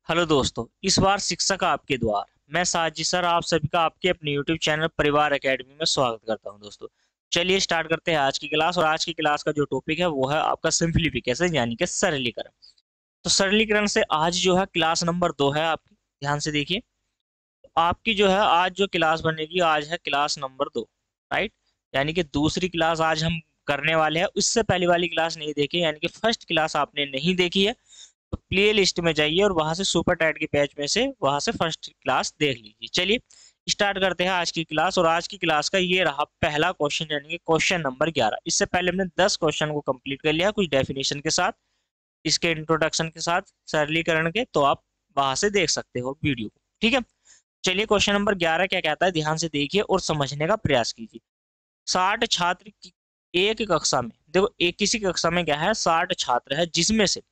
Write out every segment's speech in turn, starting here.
Hello दोस्तों, इस बार शिक्षक आपके द्वार। मैं साजिद सर आप सभी का आपके अपने यूट्यूब चैनल परिवार एकेडमी में स्वागत करता हूं। दोस्तों चलिए स्टार्ट करते हैं आज की क्लास। और आज की क्लास का जो टॉपिक है वो है आपका सिंप्लीफिकेशन यानी कि सरलीकरण। तो सरलीकरण से आज जो है क्लास नंबर 2 है आपकी। ध्यान से देखिए, आपकी जो है आज जो क्लास बनेगी आज है क्लास नंबर 2। राइट, यानी कि दूसरी क्लास आज हम करने वाले हैं। उससे पहली वाली क्लास नहीं देखी, यानी कि फर्स्ट क्लास आपने नहीं देखी है तो प्ले लिस्ट में जाइए और वहां से सुपर टैट के पेज में से वहां से फर्स्ट क्लास देख लीजिए। चलिए स्टार्ट करते हैं आज की क्लास। और आज की क्लास का ये रहा पहला क्वेश्चन, यानी कि क्वेश्चन नंबर 11। इससे पहले हमने 10 क्वेश्चन को कंप्लीट कर लिया, कुछ डेफिनेशन के साथ, इसके इंट्रोडक्शन के साथ, सरलीकरण के। तो आप वहां से देख सकते हो वीडियो को। ठीक है, चलिए क्वेश्चन नंबर 11 क्या कहता है, ध्यान से देखिए और समझने का प्रयास कीजिए। 60 छात्र एक कक्षा में, देखो एक किसी कक्षा में क्या है, 60 छात्र है, जिसमें से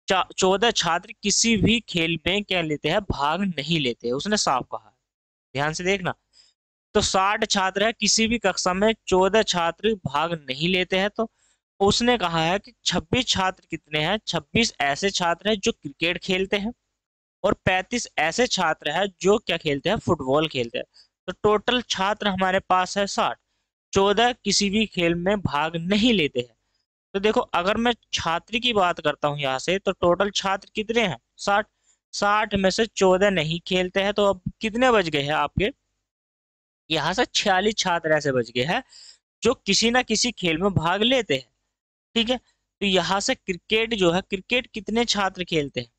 14 छात्र किसी भी खेल में क्या लेते हैं, भाग नहीं लेते हैं। उसने साफ कहा है, ध्यान से देखना। तो 60 छात्र है, किसी भी कक्षा में 14 छात्र भाग नहीं लेते हैं। तो उसने कहा है कि 26 छात्र कितने हैं, 26 ऐसे छात्र हैं जो क्रिकेट खेलते हैं और 35 ऐसे छात्र हैं जो क्या खेलते हैं, फुटबॉल खेलते हैं। तो टोटल छात्र हमारे पास है 60। 14 किसी भी खेल में भाग नहीं लेते हैं। तो देखो, अगर मैं छात्र की बात करता हूँ यहाँ से, तो टोटल छात्र कितने हैं, 60। 60 में से 14 नहीं खेलते हैं, तो अब कितने बच गए हैं आपके, यहाँ से 46 छात्र ऐसे बच गए हैं जो किसी ना किसी खेल में भाग लेते हैं। ठीक है, तो यहाँ से क्रिकेट जो है, क्रिकेट कितने छात्र खेलते हैं,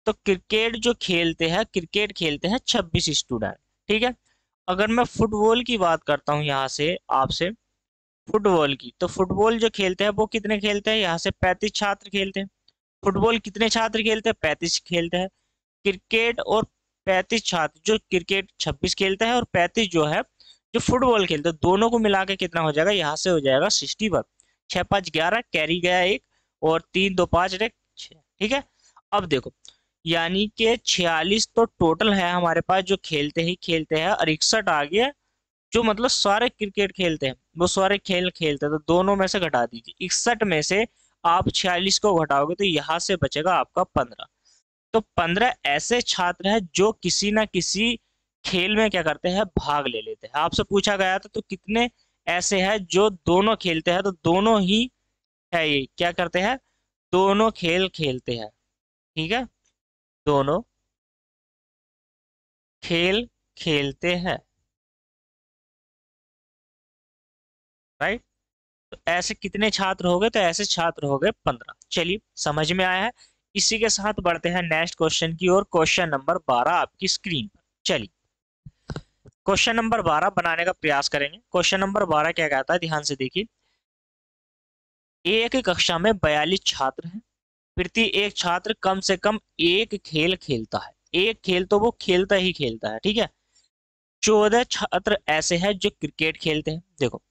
तो क्रिकेट जो खेलते हैं, क्रिकेट खेलते हैं 26 स्टूडेंट। ठीक है, अगर मैं फुटबॉल की बात करता हूँ यहाँ से आपसे, फुटबॉल की, तो फुटबॉल जो खेलते हैं वो कितने खेलते हैं, यहाँ से 35 छात्र खेलते हैं। फुटबॉल कितने छात्र खेलते हैं, 35 खेलते हैं। क्रिकेट और 35 छात्र, जो क्रिकेट 26 खेलते हैं और 35 जो है जो फुटबॉल खेलते हैं, दोनों को मिला के कितना हो जाएगा, यहाँ से हो जाएगा 61। 6 5 11, कैरी गया एक, और 3 2 5 रे 6। ठीक है, अब देखो, यानी कि 46 तो टोटल है हमारे पास जो खेलते ही खेलते हैं, और 61 आ गया जो मतलब सारे क्रिकेट खेलते हैं, वो सारे खेल खेलते हैं। तो दोनों में से घटा दीजिए, 61 में से आप 46 को घटाओगे तो यहाँ से बचेगा आपका 15। तो 15 ऐसे छात्र हैं जो किसी ना किसी खेल में क्या करते हैं, भाग ले लेते हैं। आपसे पूछा गया था तो कितने ऐसे हैं जो दोनों खेलते हैं, तो दोनों ही है, ये क्या करते हैं, दोनों खेल खेलते हैं। ठीक है, दोनों खेल खेलते हैं। राइट, तो ऐसे कितने छात्र हो गए, तो ऐसे छात्र हो गए 15। चलिए समझ में आया है। इसी के साथ बढ़ते हैं नेक्स्ट क्वेश्चन की ओर। क्वेश्चन नंबर 12 आपकी स्क्रीन पर। चलिए क्वेश्चन नंबर 12 बनाने का प्रयास करेंगे। क्वेश्चन नंबर 12 क्या कहता है, ध्यान से देखिए। एक कक्षा में 42 छात्र हैं, प्रति एक छात्र कम से कम एक खेल खेलता है। एक खेल तो वो खेलता ही खेलता है। ठीक है, 14 छात्र ऐसे हैं जो क्रिकेट खेलते हैं। देखो,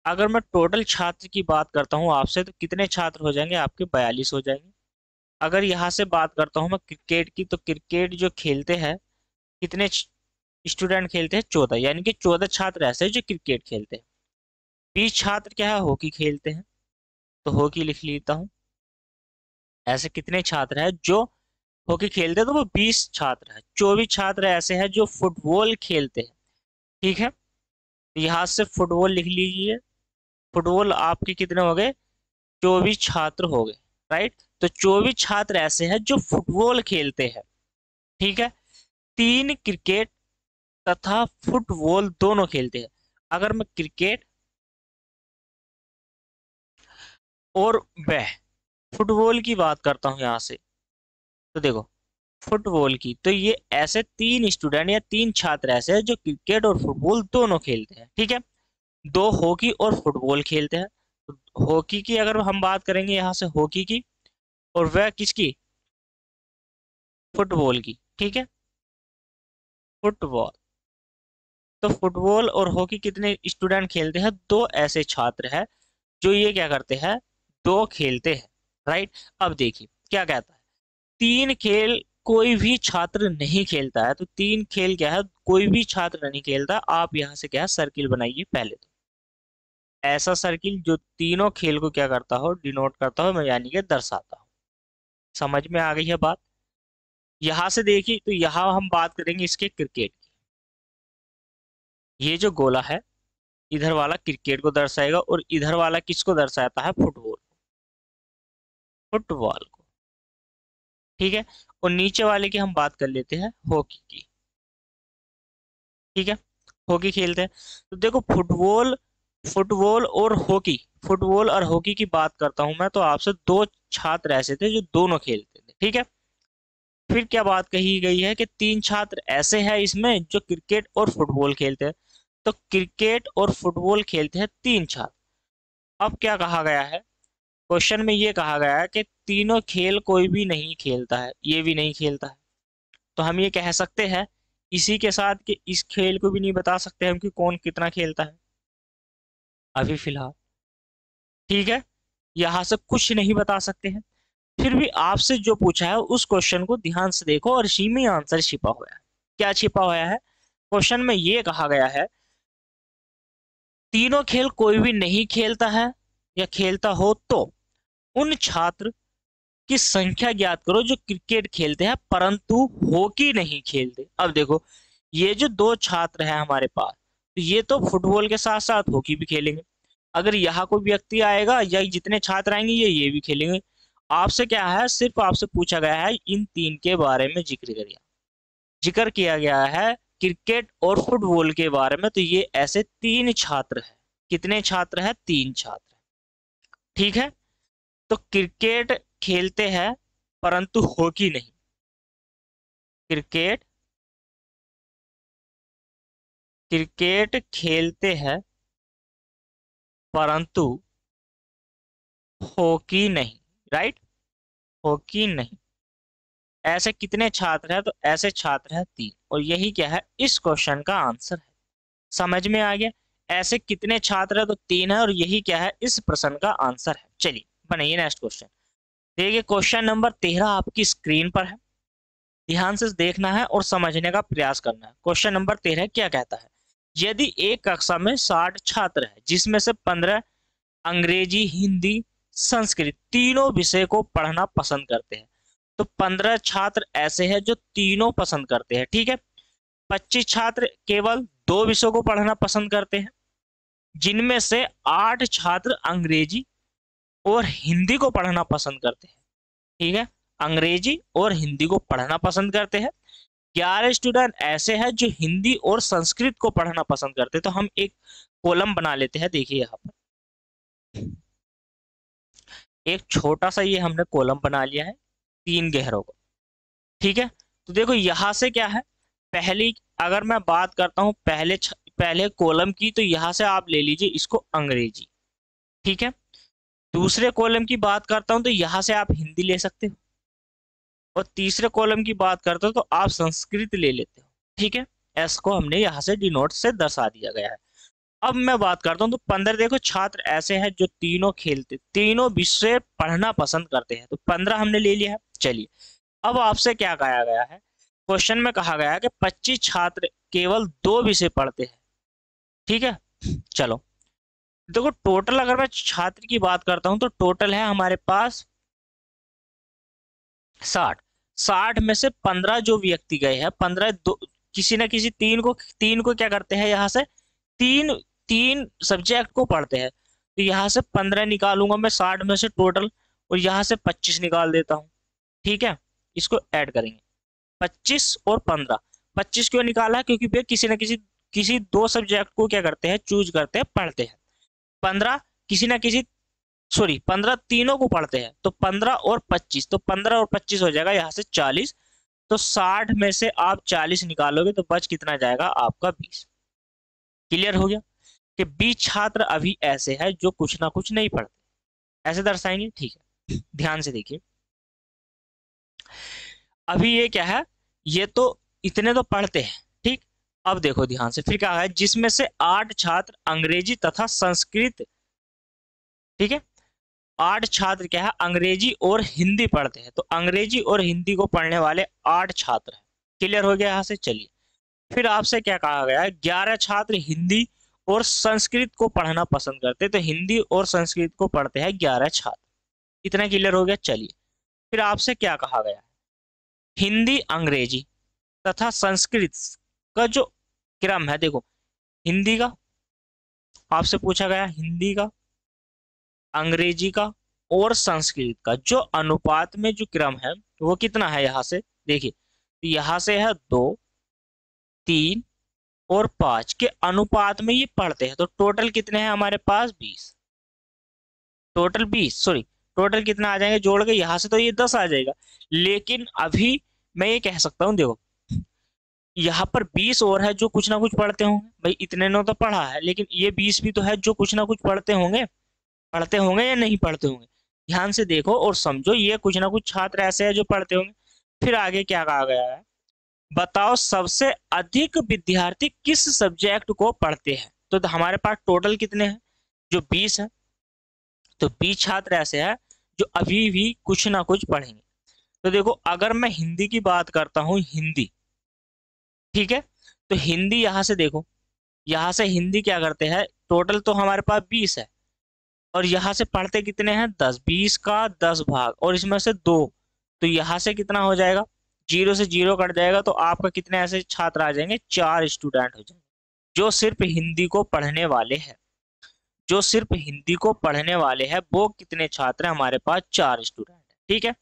अगर मैं टोटल छात्र की बात करता हूँ आपसे, तो कितने छात्र हो जाएंगे आपके, 42 हो जाएंगे। अगर यहाँ से बात करता हूँ मैं क्रिकेट की, तो क्रिकेट जो खेलते हैं, कितने स्टूडेंट खेलते हैं, 14, यानी कि 14 छात्र ऐसे हैं जो क्रिकेट खेलते हैं। 20 छात्र क्या है, हॉकी खेलते हैं, तो हॉकी लिख लेता हूँ। ऐसे कितने छात्र हैं जो हॉकी खेलते हैं, तो वो 20 छात्र हैं। 24 छात्र ऐसे हैं जो फुटबॉल खेलते हैं। ठीक है, तो यहाँ से फुटबॉल लिख लीजिए। फुटबॉल आपके कितने हो गए, 24 छात्र हो गए। राइट, तो 24 छात्र ऐसे हैं जो फुटबॉल खेलते हैं। ठीक है, 3 क्रिकेट तथा फुटबॉल दोनों खेलते हैं। अगर मैं क्रिकेट और वह फुटबॉल की बात करता हूं यहाँ से, तो देखो फुटबॉल की, तो ये ऐसे 3 स्टूडेंट या 3 छात्र ऐसे हैं जो क्रिकेट और फुटबॉल दोनों खेलते हैं। ठीक है, 2 हॉकी और फुटबॉल खेलते हैं। तो हॉकी की अगर हम बात करेंगे यहाँ से, हॉकी की, और वह किसकी, फुटबॉल की। ठीक है, फुटबॉल, तो फुटबॉल और हॉकी कितने स्टूडेंट खेलते हैं, 2 ऐसे छात्र हैं जो ये क्या करते हैं, 2 खेलते हैं। राइट, अब देखिए क्या कहता है, 3 खेल कोई भी छात्र नहीं खेलता है। तो 3 खेल क्या है, कोई भी छात्र नहीं खेलता। आप यहाँ से क्या है, सर्किल बनाइए पहले तो, ऐसा सर्किल जो तीनों खेल को क्या करता हो, डिनोट करता हो, मैं यानी कि दर्शाता हूँ। समझ में आ गई है बात। यहां से देखिए तो यहां हम बात करेंगे इसके क्रिकेट की। ये जो गोला है इधर वाला क्रिकेट को दर्शाएगा और इधर वाला किसको दर्शाता है, फुटबॉल, फुटबॉल को। ठीक है, और नीचे वाले की हम बात कर लेते हैं हॉकी की। ठीक है, हॉकी खेलते हैं। तो देखो फुटबॉल, फुटबॉल और हॉकी, फुटबॉल और हॉकी की बात करता हूं मैं, तो आपसे दो छात्र ऐसे थे जो दोनों खेलते थे। ठीक है, फिर क्या बात कही गई है कि तीन छात्र ऐसे हैं इसमें जो क्रिकेट और फुटबॉल खेलते हैं। तो क्रिकेट और फुटबॉल खेलते हैं तीन छात्र। अब क्या कहा गया है, क्वेश्चन में ये कहा गया है कि तीनों खेल कोई भी नहीं खेलता है, ये भी नहीं खेलता है। तो हम ये कह सकते हैं इसी के साथ कि इस खेल को भी नहीं बता सकते हम कि कौन कितना खेलता है अभी फिलहाल। ठीक है, यहां से कुछ नहीं बता सकते हैं। फिर भी आपसे जो पूछा है उस क्वेश्चन को ध्यान से देखो और इसी में आंसर छिपा हुआ है। क्या छिपा हुआ है, क्वेश्चन में ये कहा गया है तीनों खेल कोई भी नहीं खेलता है या खेलता हो तो उन छात्र की संख्या ज्ञात करो जो क्रिकेट खेलते हैं परंतु हॉकी नहीं खेलते। अब देखो ये जो दो छात्र हैं हमारे पास, तो ये तो फुटबॉल के साथ साथ हॉकी भी खेलेंगे। अगर यहाँ कोई व्यक्ति आएगा या जितने छात्र आएंगे ये भी खेलेंगे। आपसे क्या है, सिर्फ आपसे पूछा गया है इन तीन के बारे में जिक्र करिए। जिक्र किया गया है क्रिकेट और फुटबॉल के बारे में, तो ये ऐसे तीन छात्र हैं। कितने छात्र हैं, तीन छात्र। ठीक है, तो क्रिकेट खेलते हैं परंतु हॉकी नहीं। क्रिकेट, क्रिकेट खेलते हैं परंतु हॉकी नहीं, राइट, हॉकी नहीं। ऐसे कितने छात्र हैं, तो ऐसे छात्र हैं तीन, और यही क्या है इस क्वेश्चन का आंसर है। समझ में आ गया, ऐसे कितने छात्र हैं, तो तीन है, और यही क्या है इस प्रश्न का आंसर है। चलिए बनाइए नेक्स्ट क्वेश्चन। देखिए क्वेश्चन नंबर 13 आपकी स्क्रीन पर है, ध्यान से देखना है और समझने का प्रयास करना है। क्वेश्चन नंबर 13 क्या कहता है, यदि एक कक्षा में 60 छात्र है जिसमें से 15 अंग्रेजी, हिंदी, संस्कृत तीनों विषय को पढ़ना पसंद करते हैं, तो 15 छात्र ऐसे हैं जो तीनों पसंद करते हैं। ठीक है, 25 छात्र केवल दो विषयों को पढ़ना पसंद करते हैं, जिनमें से 8 छात्र अंग्रेजी और हिंदी को पढ़ना पसंद करते हैं। ठीक है, अंग्रेजी और हिंदी को पढ़ना पसंद करते हैं। 11 स्टूडेंट ऐसे हैं जो हिंदी और संस्कृत को पढ़ना पसंद करते हैं। तो हम एक कॉलम बना लेते हैं, देखिए यहाँ पर एक छोटा सा ये हमने कॉलम बना लिया है तीन गहरों को। ठीक है, तो देखो यहां से क्या है, पहली अगर मैं बात करता हूं पहले कॉलम की, तो यहां से आप ले लीजिए इसको अंग्रेजी। ठीक है, दूसरे कॉलम की बात करता हूं तो यहां से आप हिंदी ले सकते हो, और तीसरे कॉलम की बात करते हो तो आप संस्कृत ले लेते हो। ठीक है, एस को हमने यहाँ से डिनोट से दर्शा दिया गया है। अब मैं बात करता हूँ तो 15 देखो छात्र ऐसे हैं जो तीनों खेलते, तीनों विषय पढ़ना पसंद करते हैं, तो 15 हमने ले लिया है। चलिए अब आपसे क्या कहा गया है, क्वेश्चन में कहा गया है कि 25 छात्र केवल दो विषय पढ़ते हैं। ठीक है, चलो देखो टोटल अगर मैं छात्र की बात करता हूं तो टोटल है हमारे पास 60। 60 में से 15 जो व्यक्ति गए हैं, 15 दो किसी ना किसी तीन को क्या करते हैं, यहाँ से तीन तीन सब्जेक्ट को पढ़ते हैं। तो यहाँ से 15 निकालूंगा मैं 60 में से टोटल, और यहाँ से 25 निकाल देता हूँ। ठीक है, इसको ऐड करेंगे 25 और 15। 25 क्यों निकाला है, क्योंकि भैया किसी ना किसी दो सब्जेक्ट को क्या करते हैं, चूज करते हैं, पढ़ते हैं। 15 किसी ना किसी, सॉरी 15 तीनों को पढ़ते हैं, तो 15 और 25, तो 15 और 25 हो जाएगा यहाँ से 40। तो 60 में से आप 40 निकालोगे तो बच कितना जाएगा आपका 20। क्लियर हो गया कि 20 छात्र अभी ऐसे हैं जो कुछ ना कुछ नहीं पढ़ते, ऐसे दर्शाएंगे। ठीक है, ध्यान से देखिए अभी ये क्या है, ये तो इतने तो पढ़ते हैं। ठीक, अब देखो ध्यान से फिर क्या है, जिसमें से 8 छात्र अंग्रेजी तथा संस्कृत, ठीक है 8 छात्र क्या है अंग्रेजी और हिंदी पढ़ते हैं, तो अंग्रेजी और हिंदी को पढ़ने वाले 8 छात्र हैं। क्लियर हो गया यहाँ से। चलिए फिर आपसे क्या कहा गया है, 11 छात्र हिंदी और संस्कृत को पढ़ना पसंद करते हैं, तो हिंदी और संस्कृत को पढ़ते हैं 11 छात्र। इतना क्लियर हो गया। चलिए फिर आपसे क्या कहा गया है, हिंदी, अंग्रेजी तथा संस्कृत का जो क्रम है, देखो हिंदी का आपसे पूछा गया, हिंदी का, अंग्रेजी का और संस्कृत का जो अनुपात में जो क्रम है वो कितना है, यहां से देखिए, तो यहां से है 2, 3 और 5 के अनुपात में ये पढ़ते हैं। तो टोटल कितने हैं हमारे पास, 20। टोटल 20, सॉरी, टोटल कितना आ जाएंगे जोड़ के, यहां से तो ये 10 आ जाएगा। लेकिन अभी मैं ये कह सकता हूँ, देखो यहाँ पर 20 और है जो कुछ ना कुछ पढ़ते होंगे, भाई इतने ने तो पढ़ा है, लेकिन ये 20 भी तो है जो कुछ ना कुछ पढ़ते होंगे या नहीं पढ़ते होंगे। ध्यान से देखो और समझो, ये कुछ ना कुछ छात्र ऐसे हैं जो पढ़ते होंगे। फिर आगे क्या कहा गया है, बताओ सबसे अधिक विद्यार्थी किस सब्जेक्ट को पढ़ते हैं। तो हमारे पास टोटल कितने हैं, जो 20 है, तो 20 छात्र ऐसे हैं जो अभी भी कुछ ना कुछ पढ़ेंगे। तो देखो अगर मैं हिंदी की बात करता हूँ, हिंदी, ठीक है, तो हिंदी यहाँ से देखो, यहाँ से हिंदी क्या करते हैं, टोटल तो हमारे पास 20 है और यहाँ से पढ़ते कितने हैं, 10, 20 का 10 भाग और इसमें से 2, तो यहाँ से कितना हो जाएगा, 0 से 0 कट जाएगा, तो आपका कितने ऐसे छात्र आ जाएंगे, 4 स्टूडेंट हो जाएंगे जो सिर्फ हिंदी को पढ़ने वाले हैं। जो सिर्फ हिंदी को पढ़ने वाले हैं वो कितने छात्र हैं, हमारे पास 4 स्टूडेंट है, ठीक है।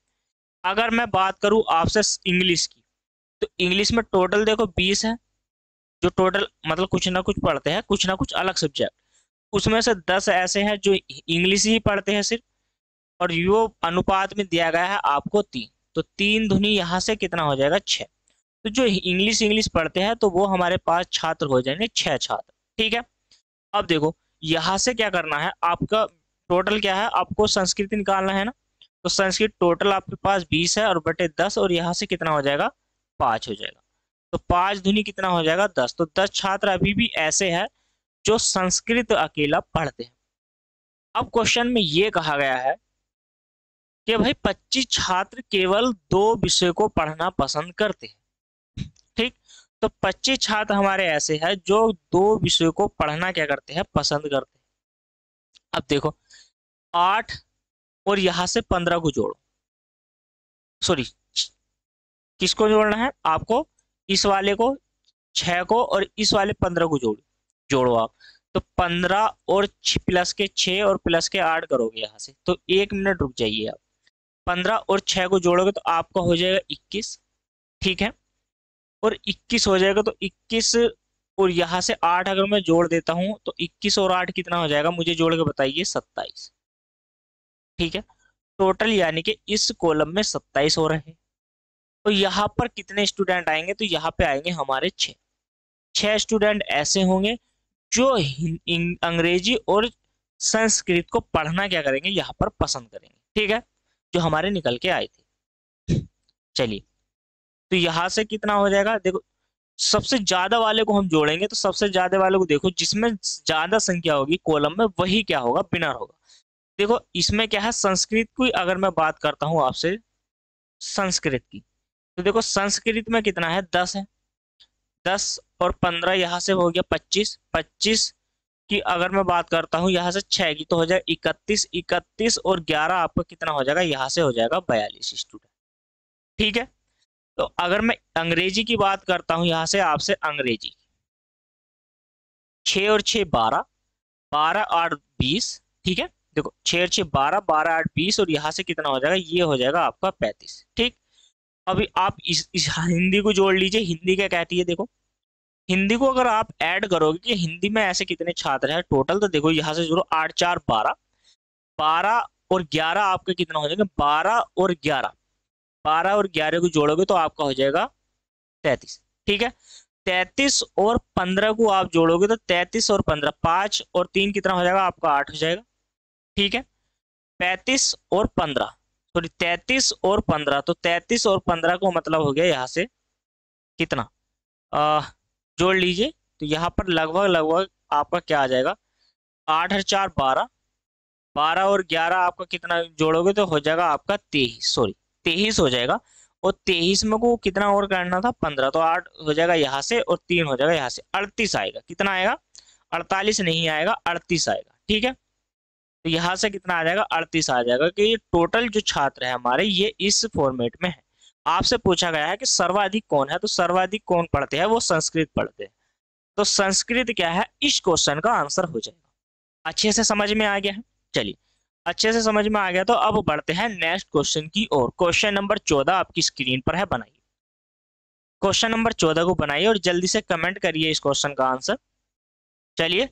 अगर मैं बात करूं आपसे इंग्लिश की, तो इंग्लिश में टोटल देखो 20 है, जो टोटल मतलब कुछ ना कुछ पढ़ते हैं, कुछ ना कुछ अलग सब्जेक्ट, उसमें से 10 ऐसे हैं जो इंग्लिश ही पढ़ते हैं सिर्फ, और यो अनुपात में दिया गया है आपको 3, तो 3 धुनी यहाँ से कितना हो जाएगा, 6। तो जो इंग्लिश इंग्लिश पढ़ते हैं तो वो हमारे पास छात्र हो जाएंगे 6 छात्र, ठीक है। अब देखो यहाँ से क्या करना है, आपका टोटल क्या है, आपको संस्कृत निकालना है ना, तो संस्कृत टोटल आपके पास 20 है और बटे 10, और यहाँ से कितना हो जाएगा, 5 हो जाएगा। तो 5 दूनी कितना हो जाएगा, 10। तो 10 छात्र अभी भी ऐसे हैं जो संस्कृत अकेला पढ़ते हैं। अब क्वेश्चन में ये कहा गया है कि भाई 25 छात्र केवल 2 विषय को पढ़ना पसंद करते हैं, ठीक। तो 25 छात्र हमारे ऐसे हैं जो 2 विषयों को पढ़ना क्या करते हैं, पसंद करते हैं। अब देखो 8 और यहां से 15 को जोड़ो, सॉरी, किसको जोड़ना है आपको, इस वाले को 6 को और इस वाले 15 को जोड़ो आप। तो 15 और प्लस के 6 और प्लस के 8 करोगे यहाँ से, तो 1 मिनट रुक जाइए आप। 15 और 6 को जोड़ोगे तो आपका हो जाएगा 21, ठीक है, और 21 हो जाएगा, तो 21 और यहाँ से 8 अगर मैं जोड़ देता हूं तो 21 और 8 कितना हो जाएगा, मुझे जोड़ के बताइए, 27, ठीक है। टोटल यानी कि इस कॉलम में 27 हो रहे हैं। तो यहाँ पर कितने स्टूडेंट आएंगे, तो यहाँ पे आएंगे हमारे 6 स्टूडेंट ऐसे होंगे जो अंग्रेजी और संस्कृत को पढ़ना क्या करेंगे, यहाँ पर पसंद करेंगे, ठीक है, जो हमारे निकल के आए थे। चलिए, तो यहाँ से कितना हो जाएगा, देखो सबसे ज्यादा वाले को हम जोड़ेंगे, तो सबसे ज्यादा वाले को देखो, जिसमें ज्यादा संख्या होगी कॉलम में वही क्या होगा, विनर होगा। देखो इसमें क्या है, संस्कृत की अगर मैं बात करता हूं आपसे, संस्कृत की, तो देखो संस्कृत में कितना है, 10 है, 10 और 15 यहाँ से हो गया 25, 25 की अगर मैं बात करता हूँ यहाँ से 6 की, तो हो जाएगा 31, 31 और 11 आपका कितना हो जाएगा, यहाँ से हो जाएगा 42 स्टूडेंट, ठीक है। तो अगर मैं अंग्रेजी की बात करता हूँ यहाँ से आपसे, अंग्रेजी 6 और 6 12, 12 8 20, ठीक है। देखो 6 और 6 12, 12 8 20 और यहाँ से कितना हो जाएगा, ये हो जाएगा आपका 35, ठीक। अभी आप इस हिंदी को जोड़ लीजिए, हिंदी क्या कहती है, देखो हिंदी को अगर आप ऐड करोगे कि हिंदी में ऐसे कितने छात्र हैं टोटल, तो देखो यहाँ से जोड़ो, 8 4 12, 12 और 11 आपके कितना हो जाएगा, 12 और 11, 12 और 11 को जोड़ोगे तो आपका हो जाएगा 33, ठीक है। 33 और 15 को आप जोड़ोगे तो 33 और 15, 5 और 3 कितना हो जाएगा आपका, 8 हो जाएगा, ठीक है। 35 और 15, सॉरी 33 और 15, तो 33 और 15 को मतलब हो गया यहाँ से कितना, जोड़ लीजिए, तो यहाँ पर लगभग लगभग आपका क्या आ जाएगा, 8 और 4 12, 12 और 11 आपका कितना जोड़ोगे तो हो जाएगा आपका 23, सॉरी 23 हो जाएगा, और 23 में को कितना और करना था, 15, तो 8 हो जाएगा यहाँ से और 3 हो जाएगा यहाँ से, 38 आएगा, कितना आएगा, 48 नहीं आएगा, 38 आएगा, ठीक है। तो यहाँ से कितना आ जाएगा, 38 आ जाएगा, कि ये टोटल जो छात्र है हमारे ये इस फॉर्मेट में है। आपसे पूछा गया है कि सर्वाधिक कौन है, तो सर्वाधिक कौन पढ़ते हैं, वो संस्कृत पढ़ते हैं। तो संस्कृत क्या है, इस क्वेश्चन का आंसर हो जाएगा। अच्छे से समझ में आ गया है। चलिए, अच्छे से समझ में आ गया तो अब बढ़ते हैं नेक्स्ट क्वेश्चन की ओर। क्वेश्चन नंबर 14 आपकी स्क्रीन पर है, बनाइए। क्वेश्चन नंबर 14 को बनाइए और जल्दी से कमेंट करिए इस क्वेश्चन का आंसर। चलिए,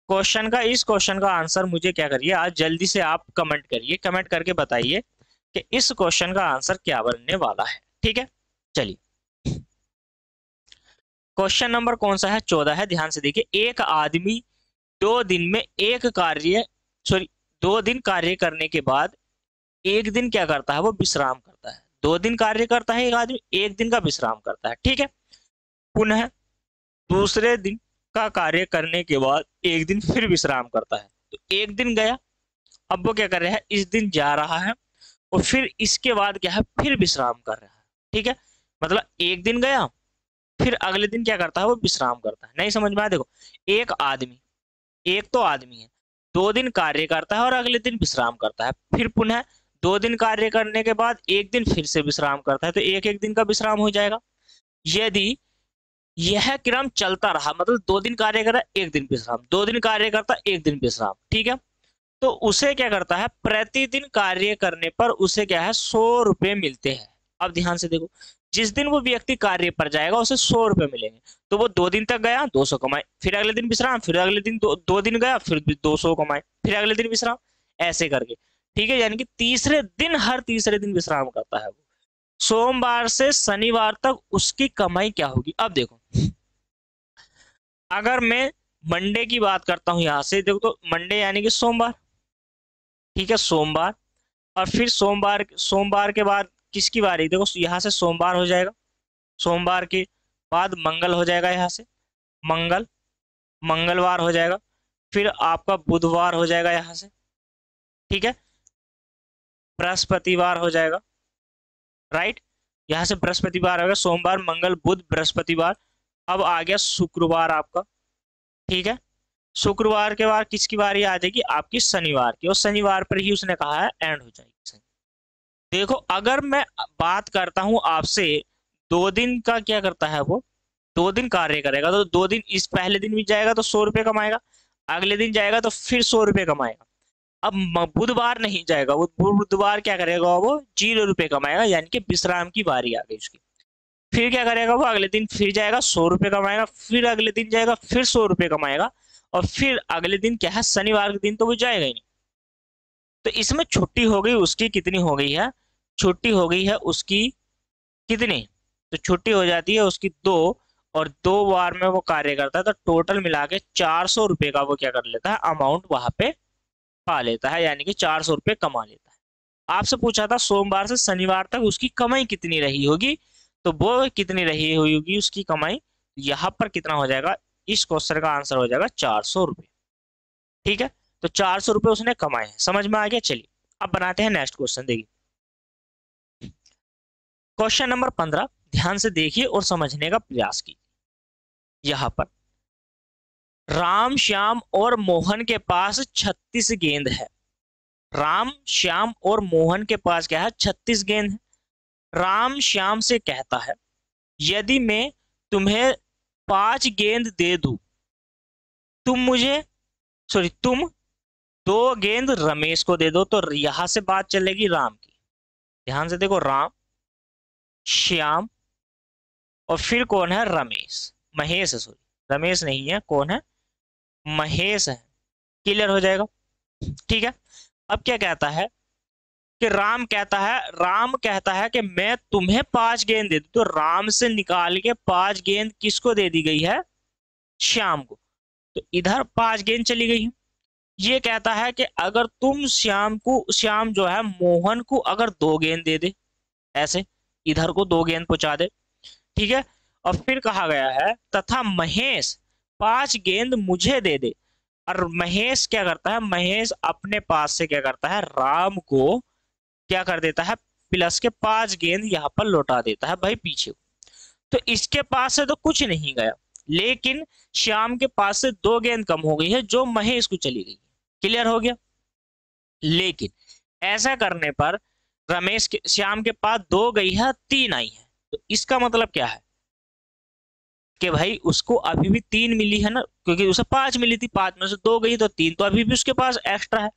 इस क्वेश्चन का आंसर मुझे क्या करिए, आज जल्दी से आप कमेंट करिए, कमेंट करके बताइए कि इस क्वेश्चन का आंसर क्या बनने वाला है। ठीक है, चलिए, क्वेश्चन नंबर कौन सा है, 14 है। ध्यान से देखिए, एक आदमी 2 दिन में एक कार्य, सॉरी 2 दिन कार्य करने के बाद एक दिन क्या करता है, वो विश्राम करता है। 2 दिन कार्य करता है एक आदमी, एक दिन का विश्राम करता है। ठीक है, पुनः दूसरे दिन का कार्य करने के बाद एक दिन फिर विश्राम करता है। तो एक दिन गया, अब वो क्या कर रहा है, इस दिन जा रहा है और फिर इसके बाद क्या है, फिर विश्राम कर रहा है। ठीक है, मतलब एक दिन गया, फिर अगले दिन क्या करता है, वो विश्राम करता है। नहीं समझ में आया? देखो, एक आदमी, एक तो आदमी है, 2 दिन कार्य करता है और अगले दिन विश्राम करता है, फिर पुनः 2 दिन कार्य करने के बाद एक दिन फिर से विश्राम करता है, तो एक एक दिन का विश्राम हो जाएगा। यदि यह क्रम चलता रहा, मतलब 2 दिन कार्य करा, एक दिन विश्राम, 2 दिन कार्य करता, एक दिन विश्राम, ठीक है, तो उसे क्या करता है, प्रतिदिन कार्य करने पर उसे क्या है, 100 रुपए मिलते हैं। अब ध्यान से देखो, जिस दिन वो व्यक्ति कार्य पर जाएगा उसे 100 रुपए मिलेंगे। तो वो 2 दिन तक गया, 200 कमाए, फिर अगले दिन विश्राम, फिर अगले दिन 2 दिन गया, फिर 200 कमाए, फिर अगले दिन विश्राम, ऐसे करके। ठीक है, यानी कि तीसरे दिन, हर तीसरे दिन विश्राम करता है वो। सोमवार से शनिवार तक उसकी कमाई क्या होगी। अब देखो, अगर मैं मंडे की बात करता हूं, यहां से देखो, तो मंडे यानी कि सोमवार, ठीक है, सोमवार, और फिर सोमवार, सोमवार के बाद किसकी बारी, देखो यहां से सोमवार हो जाएगा, सोमवार के बाद मंगल हो जाएगा, यहाँ से मंगल, मंगलवार हो जाएगा, फिर आपका बुधवार हो जाएगा यहाँ से, ठीक है, बृहस्पतिवार हो जाएगा, राइट, यहाँ से बृहस्पतिवार होगा, सोमवार, मंगल, बुध, बृहस्पतिवार। अब आ गया शुक्रवार आपका, ठीक है, शुक्रवार के बाद किसकी बारी आ जाएगी, आपकी शनिवार की, और शनिवार पर ही उसने कहा है एंड हो जाएगी। देखो, अगर मैं बात करता हूं आपसे, 2 दिन का क्या करता है वो, 2 दिन कार्य करेगा, तो 2 दिन, इस पहले दिन भी जाएगा तो 100 रुपए कमाएगा, अगले दिन जाएगा तो फिर 100 रुपए कमाएगा। अब बुधवार नहीं जाएगा, वो बुधवार क्या करेगा, वो 0 रुपए कमाएगा, यानी कि विश्राम की बारी आ गई उसकी। फिर क्या करेगा वो, अगले दिन फिर जाएगा, 100 रुपए कमाएगा, फिर अगले दिन जाएगा, फिर 100 रुपए कमाएगा, और फिर अगले दिन क्या है, शनिवार के दिन तो वो जाएगा ही नहीं। तो इसमें छुट्टी हो गई उसकी, कितनी हो गई है, छुट्टी हो गई है उसकी कितनी, तो छुट्टी हो जाती है उसकी 2, और 2 बार में वो कार्य करता है, तो टोटल मिला के 400 रुपए का वो क्या कर लेता है, अमाउंट वहां पे पा लेता है, यानी कि 400 रुपए कमा लेता है। आपसे पूछा था सोमवार से शनिवार तक उसकी कमाई कितनी रही होगी, तो वो कितनी रही होगी उसकी कमाई, यहाँ पर कितना हो जाएगा, इस क्वेश्चन का आंसर हो जाएगा 400 रुपए। ठीक है, तो 400 रुपए उसने कमाए हैं, समझ में आ गया। चलिए, अब बनाते हैं नेक्स्ट क्वेश्चन, देखिए क्वेश्चन नंबर 15, ध्यान से देखिए और समझने का प्रयास कीजिए। यहाँ पर राम, श्याम और मोहन के पास 36 गेंद है। राम, श्याम और मोहन के पास क्या है, 36 गेंद है। राम श्याम से कहता है, यदि मैं तुम्हें 5 गेंद दे दूं, तुम 2 गेंद रमेश को दे दो। तो यहां से बात चलेगी राम की। ध्यान से देखो, राम, श्याम, और फिर कौन है, रमेश, महेश है, सॉरी रमेश नहीं है, कौन है, महेश है। क्लियर हो जाएगा। ठीक है, अब क्या कहता है कि राम कहता है कि मैं तुम्हें 5 गेंद दे दूं, तो राम से निकाल के 5 गेंद किसको दे दी गई है, श्याम को। तो इधर 5 गेंद चली गई है। ये कहता है कि अगर तुम श्याम जो है मोहन को अगर 2 गेंद दे दे, ऐसे इधर को 2 गेंद पहुंचा दे, ठीक है, और फिर कहा गया है तथा महेश 5 गेंद मुझे दे दे। और महेश क्या करता है, महेश अपने पास से क्या करता है, राम को क्या कर देता है, प्लस के 5 गेंद यहाँ पर लौटा देता है भाई पीछे। तो इसके पास से तो कुछ नहीं गया, लेकिन श्याम के पास से 2 गेंद कम हो गई है जो महेश को चली गई। क्लियर हो गया। लेकिन ऐसा करने पर श्याम के पास 2 गई है 3 आई है, तो इसका मतलब क्या है कि भाई उसको अभी भी 3 मिली है ना, क्योंकि उसे 5 मिली थी, 5 में से 2 गई तो 3, तो अभी भी उसके पास एक्स्ट्रा है।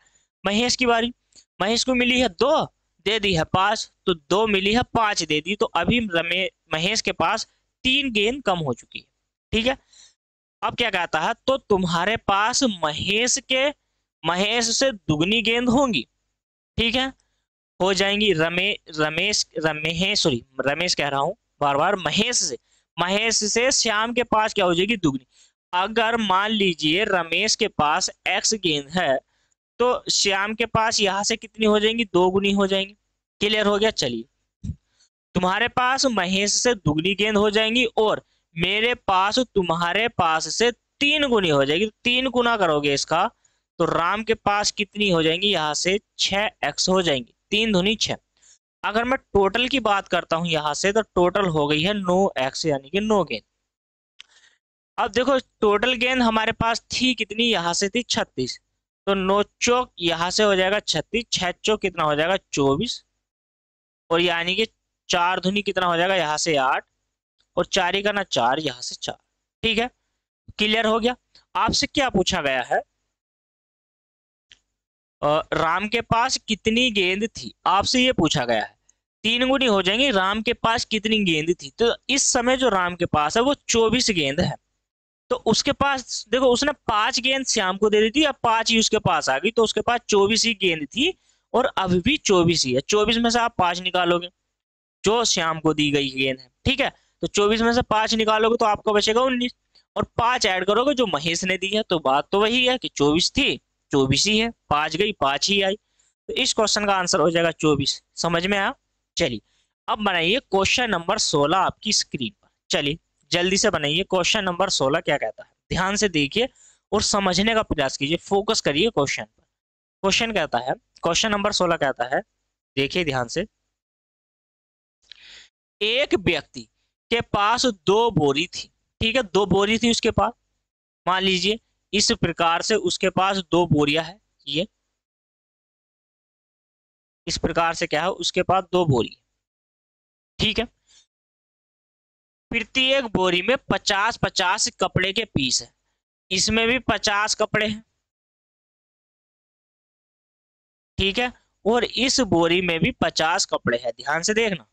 महेश की बारी, महेश को मिली है 2, दे दी है 5, तो 2 मिली है 5 दे दी, तो अभी महेश के पास 3 गेंद कम हो चुकी है। ठीक है, अब क्या कहता है, तो तुम्हारे पास महेश से दुगनी गेंद होंगी। ठीक है, हो जाएंगी रमेश कह रहा हूं बार बार, महेश से श्याम के पास क्या हो जाएगी, दुगनी। अगर मान लीजिए रमेश के पास x गेंद है, तो श्याम के पास यहां से कितनी हो जाएंगी, 2 गुनी हो जाएंगी। क्लियर हो गया। चलिए, तुम्हारे पास महेश से दुगनी गेंद हो जाएंगी और मेरे पास तुम्हारे पास से 3 गुनी हो जाएगी, तो 3 गुना करोगे इसका, तो राम के पास कितनी हो जाएंगी, यहां से 6x हो जाएंगी, 3 दूनी 6। अगर मैं टोटल की बात करता हूं यहां से, तो टोटल हो गई है 9x, यानी कि 9 गेंद। अब देखो टोटल गेंद हमारे पास थी कितनी, यहां से थी 36, तो 9 चौक यहां से हो जाएगा 36, 6 चौक कितना हो जाएगा 24, और यानी कि 4 धुनी कितना हो जाएगा, यहां से 8, और 4 ही करना 4, यहां से 4। ठीक है, क्लियर हो गया। आपसे क्या पूछा गया है, राम के पास कितनी गेंद थी, आपसे ये पूछा गया है। 3 गुनी हो जाएंगे, राम के पास कितनी गेंद थी, तो इस समय जो राम के पास है वो 24 गेंद है। तो उसके पास देखो, उसने 5 गेंद श्याम को दे दी थी, अब 5 ही उसके पास आ गई, तो उसके पास 24 ही गेंद थी, और अभी भी 24 ही है। 24 में से आप 5 निकालोगे, जो श्याम को दी गई गेंद है। ठीक है, तो 24 में से 5 निकालोगे तो आपका बचेगा 19, और 5 ऐड करोगे जो महेश ने दी है, तो बात तो वही है कि 24 थी, 24 ही है, 5 गई 5 ही आई, तो इस क्वेश्चन का आंसर हो जाएगा 24। समझ में आया। चलिए, अब बनाइए क्वेश्चन नंबर 16 आपकी स्क्रीन पर। चलिए जल्दी से बनाइए, क्वेश्चन नंबर 16 क्या कहता है, ध्यान से देखिए और समझने का प्रयास कीजिए, फोकस करिए क्वेश्चन पर। क्वेश्चन कहता है, क्वेश्चन नंबर 16 कहता है, देखिए ध्यान से, एक व्यक्ति के पास 2 बोरी थी। ठीक है, 2 बोरी थी उसके पास, मान लीजिए इस प्रकार से उसके पास 2 बोरियां है, ये इस प्रकार से क्या है, उसके पास 2 बोरी। ठीक है, प्रत्येक बोरी में 50-50 कपड़े के पीस है, इसमें भी 50 कपड़े हैं। ठीक है, और इस बोरी में भी 50 कपड़े हैं, ध्यान से देखना।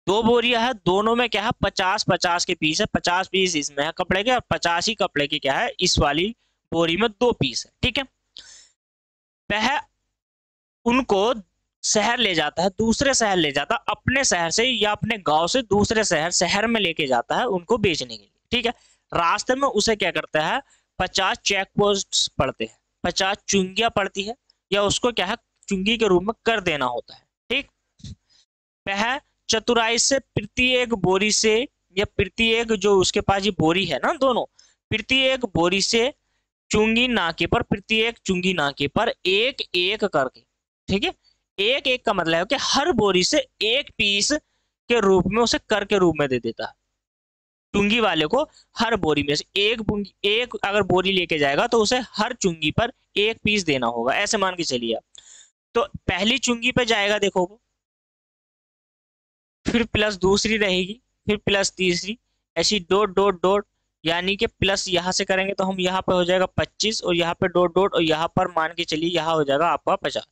2 बोरियां है, दोनों में क्या है, 50-50 के पीस है, 50 पीस इसमें है कपड़े के, और 50 ही कपड़े के क्या है, इस वाली बोरी में 2 पीस है। ठीक है, वह उनको शहर ले जाता है, दूसरे शहर ले जाता है, अपने शहर से या अपने गांव से दूसरे शहर में लेके जाता है उनको बेचने के लिए। ठीक है, रास्ते में उसे क्या करता है, 50 चेक पोस्ट पड़ते हैं, 50 चुंगियां पड़ती है, या उसको क्या है, चुंगी के रूप में कर देना होता है। ठीक, वह चतुराई से प्रत्येक बोरी से, या प्रत्येक जो उसके पास ये बोरी है ना दोनों, प्रत्येक बोरी से चुंगी नाके पर, प्रत्येक चुंगी नाके पर एक एक करके, ठीक है, एक एक का मतलब है कि हर बोरी से एक पीस के रूप में उसे कर के रूप में दे देता है। चुंगी वाले को हर बोरी में से एक अगर बोरी लेके जाएगा तो उसे हर चुंगी पर एक पीस देना होगा, ऐसे मान के चलिए आप। तो पहली चुंगी पे जाएगा देखो वो, फिर प्लस दूसरी रहेगी, फिर प्लस तीसरी, ऐसी डॉट डॉट डॉट, यानी कि प्लस यहां से करेंगे तो हम यहाँ पे हो जाएगा 25, और यहाँ पे डॉट डॉट, और यहाँ पर मान के चलिए यहाँ हो जाएगा आपका 50।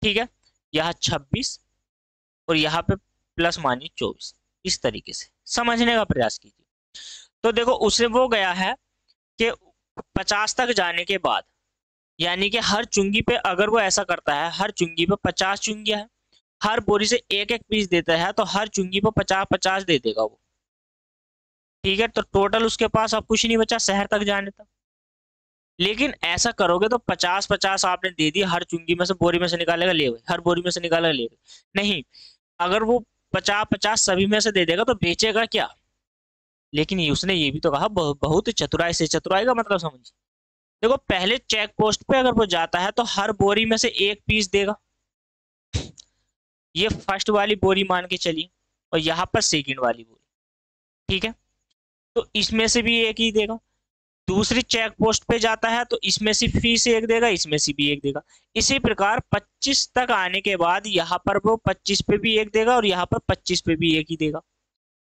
ठीक है, यहाँ 26, और यहाँ पे प्लस मानिए 24। इस तरीके से समझने का प्रयास कीजिए। तो देखो उसे वो गया है कि 50 तक जाने के बाद, यानी कि हर चुंगी पे अगर वो ऐसा करता है, हर चुंगी पे 50 चुंगियां है, हर बोरी से एक एक पीस देता है, तो हर चुंगी पे 50-50 दे देगा वो। ठीक है, तो टोटल उसके पास अब कुछ नहीं बचा शहर तक जाने तक। लेकिन ऐसा करोगे तो 50-50 आपने दे दी, हर चुंगी में से बोरी में से निकालेगा ले, हर बोरी में से निकालेगा ले। नहीं, अगर वो 50-50 सभी में से दे देगा तो बेचेगा क्या। लेकिन उसने ये भी तो कहा बहुत चतुराई से, चतुराई का मतलब समझिए। देखो पहले चेक पोस्ट पे अगर वो जाता है तो हर बोरी में से एक पीस देगा, ये फर्स्ट वाली बोरी मान के चलिए, और यहाँ पर सेकंड वाली बोरी। ठीक है, तो इसमें से भी एक ही देगा। दूसरी चेक पोस्ट पे जाता है तो इसमें से फीस एक देगा, इसमें से भी एक देगा। इसी प्रकार 25 तक आने के बाद यहाँ पर वो 25 पे भी एक देगा और यहाँ पर 25 पे भी एक ही देगा।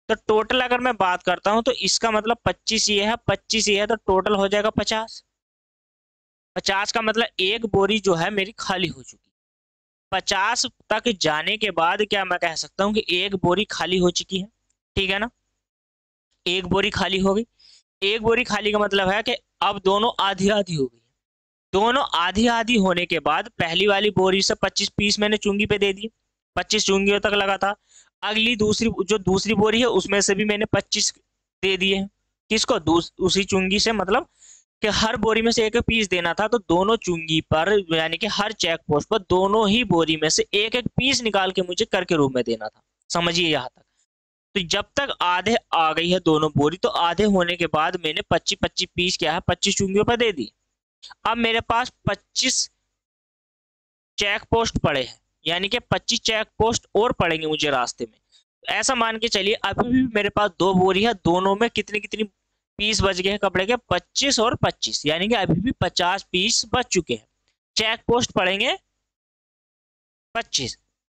तो टोटल अगर मैं बात करता हूं तो इसका मतलब 25 ये है, 25 ये है, तो टोटल हो जाएगा 50। 50 का मतलब एक बोरी जो है मेरी खाली हो चुकी। 50 तक जाने के बाद क्या मैं कह सकता हूँ कि एक बोरी खाली हो चुकी है, ठीक है ना। एक बोरी खाली हो गई। एक बोरी खाली का मतलब है कि अब दोनों आधी आधी हो गई। दोनों आधी आधी होने के बाद पहली वाली बोरी से 25 पीस मैंने चुंगी पे दे दिए, 25 चुंगियों तक लगा था। अगली दूसरी बोरी है उसमें से भी मैंने 25 दे दिए हैं। किसको? उसी चुंगी से, मतलब कि हर बोरी में से एक पीस देना था, तो दोनों चुंगी पर यानी कि हर चेक पोस्ट पर दोनों ही बोरी में से एक एक पीस निकाल के मुझे कर के रूप में देना था। समझिए यहाँ तक। तो जब तक आधे आ गई है दोनों बोरी, तो आधे होने के बाद मैंने 25-25 पीस क्या है 25 चुंगियों पर दे दी। अब मेरे पास 25 चेक पोस्ट पड़े हैं, यानी कि 25 चेक पोस्ट और पड़ेंगे मुझे रास्ते में। ऐसा मान के चलिए अभी भी मेरे पास 2 बोरी है, दोनों में कितनी कितनी पीस बच गए हैं कपड़े के? 25 और 25, यानी कि अभी भी 50 पीस बच चुके हैं। चेक पोस्ट पड़ेंगे 25,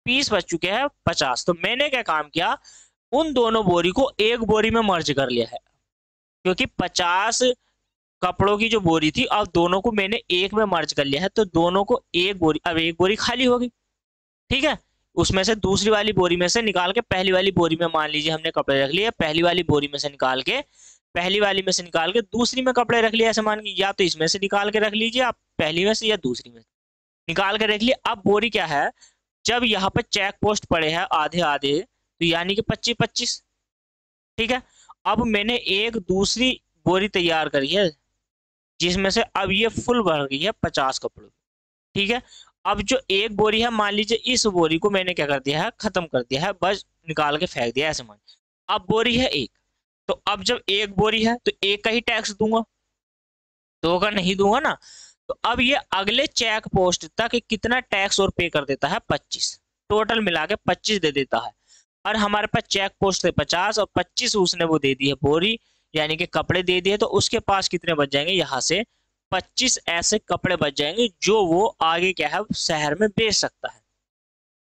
पीस बच चुके हैं 50। तो मैंने क्या काम किया, उन दोनों बोरी को एक बोरी में मर्ज कर लिया है, क्योंकि 50 कपड़ों की जो बोरी थी अब दोनों को मैंने एक में मर्ज कर लिया है, तो दोनों को एक बोरी, अब एक बोरी खाली होगी, ठीक है। उसमें से दूसरी वाली बोरी में से निकाल के पहली वाली बोरी में, मान लीजिए हमने कपड़े रख लिए, पहली वाली बोरी में से निकाल के पहली वाली में से निकाल के दूसरी में कपड़े रख लिए। ऐसे मान के या तो इसमें से निकाल के रख लीजिए आप पहली में से, या दूसरी में निकाल के रख लिए। अब बोरी क्या है, जब यहाँ पर चेक पोस्ट पड़े हैं आधे आधे, तो यानी कि 25-25, ठीक है। अब मैंने एक दूसरी बोरी तैयार करी है जिसमें से अब ये फुल भर गई है 50 कपड़ों, ठीक है। अब जो एक बोरी है, मान लीजिए इस बोरी को मैंने क्या कर दिया है, खत्म कर दिया है, बस निकाल के फेंक दिया ऐसे मान। अब बोरी है एक, तो अब जब एक बोरी है तो एक का ही टैक्स दूंगा, दो का नहीं दूंगा ना। तो अब ये अगले चेक पोस्ट तक कितना टैक्स और पे कर देता है? 25, टोटल मिला के 25 दे देता है। और हमारे पास चेक पोस्ट थे 50 और 25 उसने वो दे दी है बोरी, यानी कि कपड़े दे दिए। तो उसके पास कितने बच जाएंगे? यहाँ से 25 ऐसे कपड़े बच जाएंगे जो वो आगे क्या है शहर में बेच सकता है।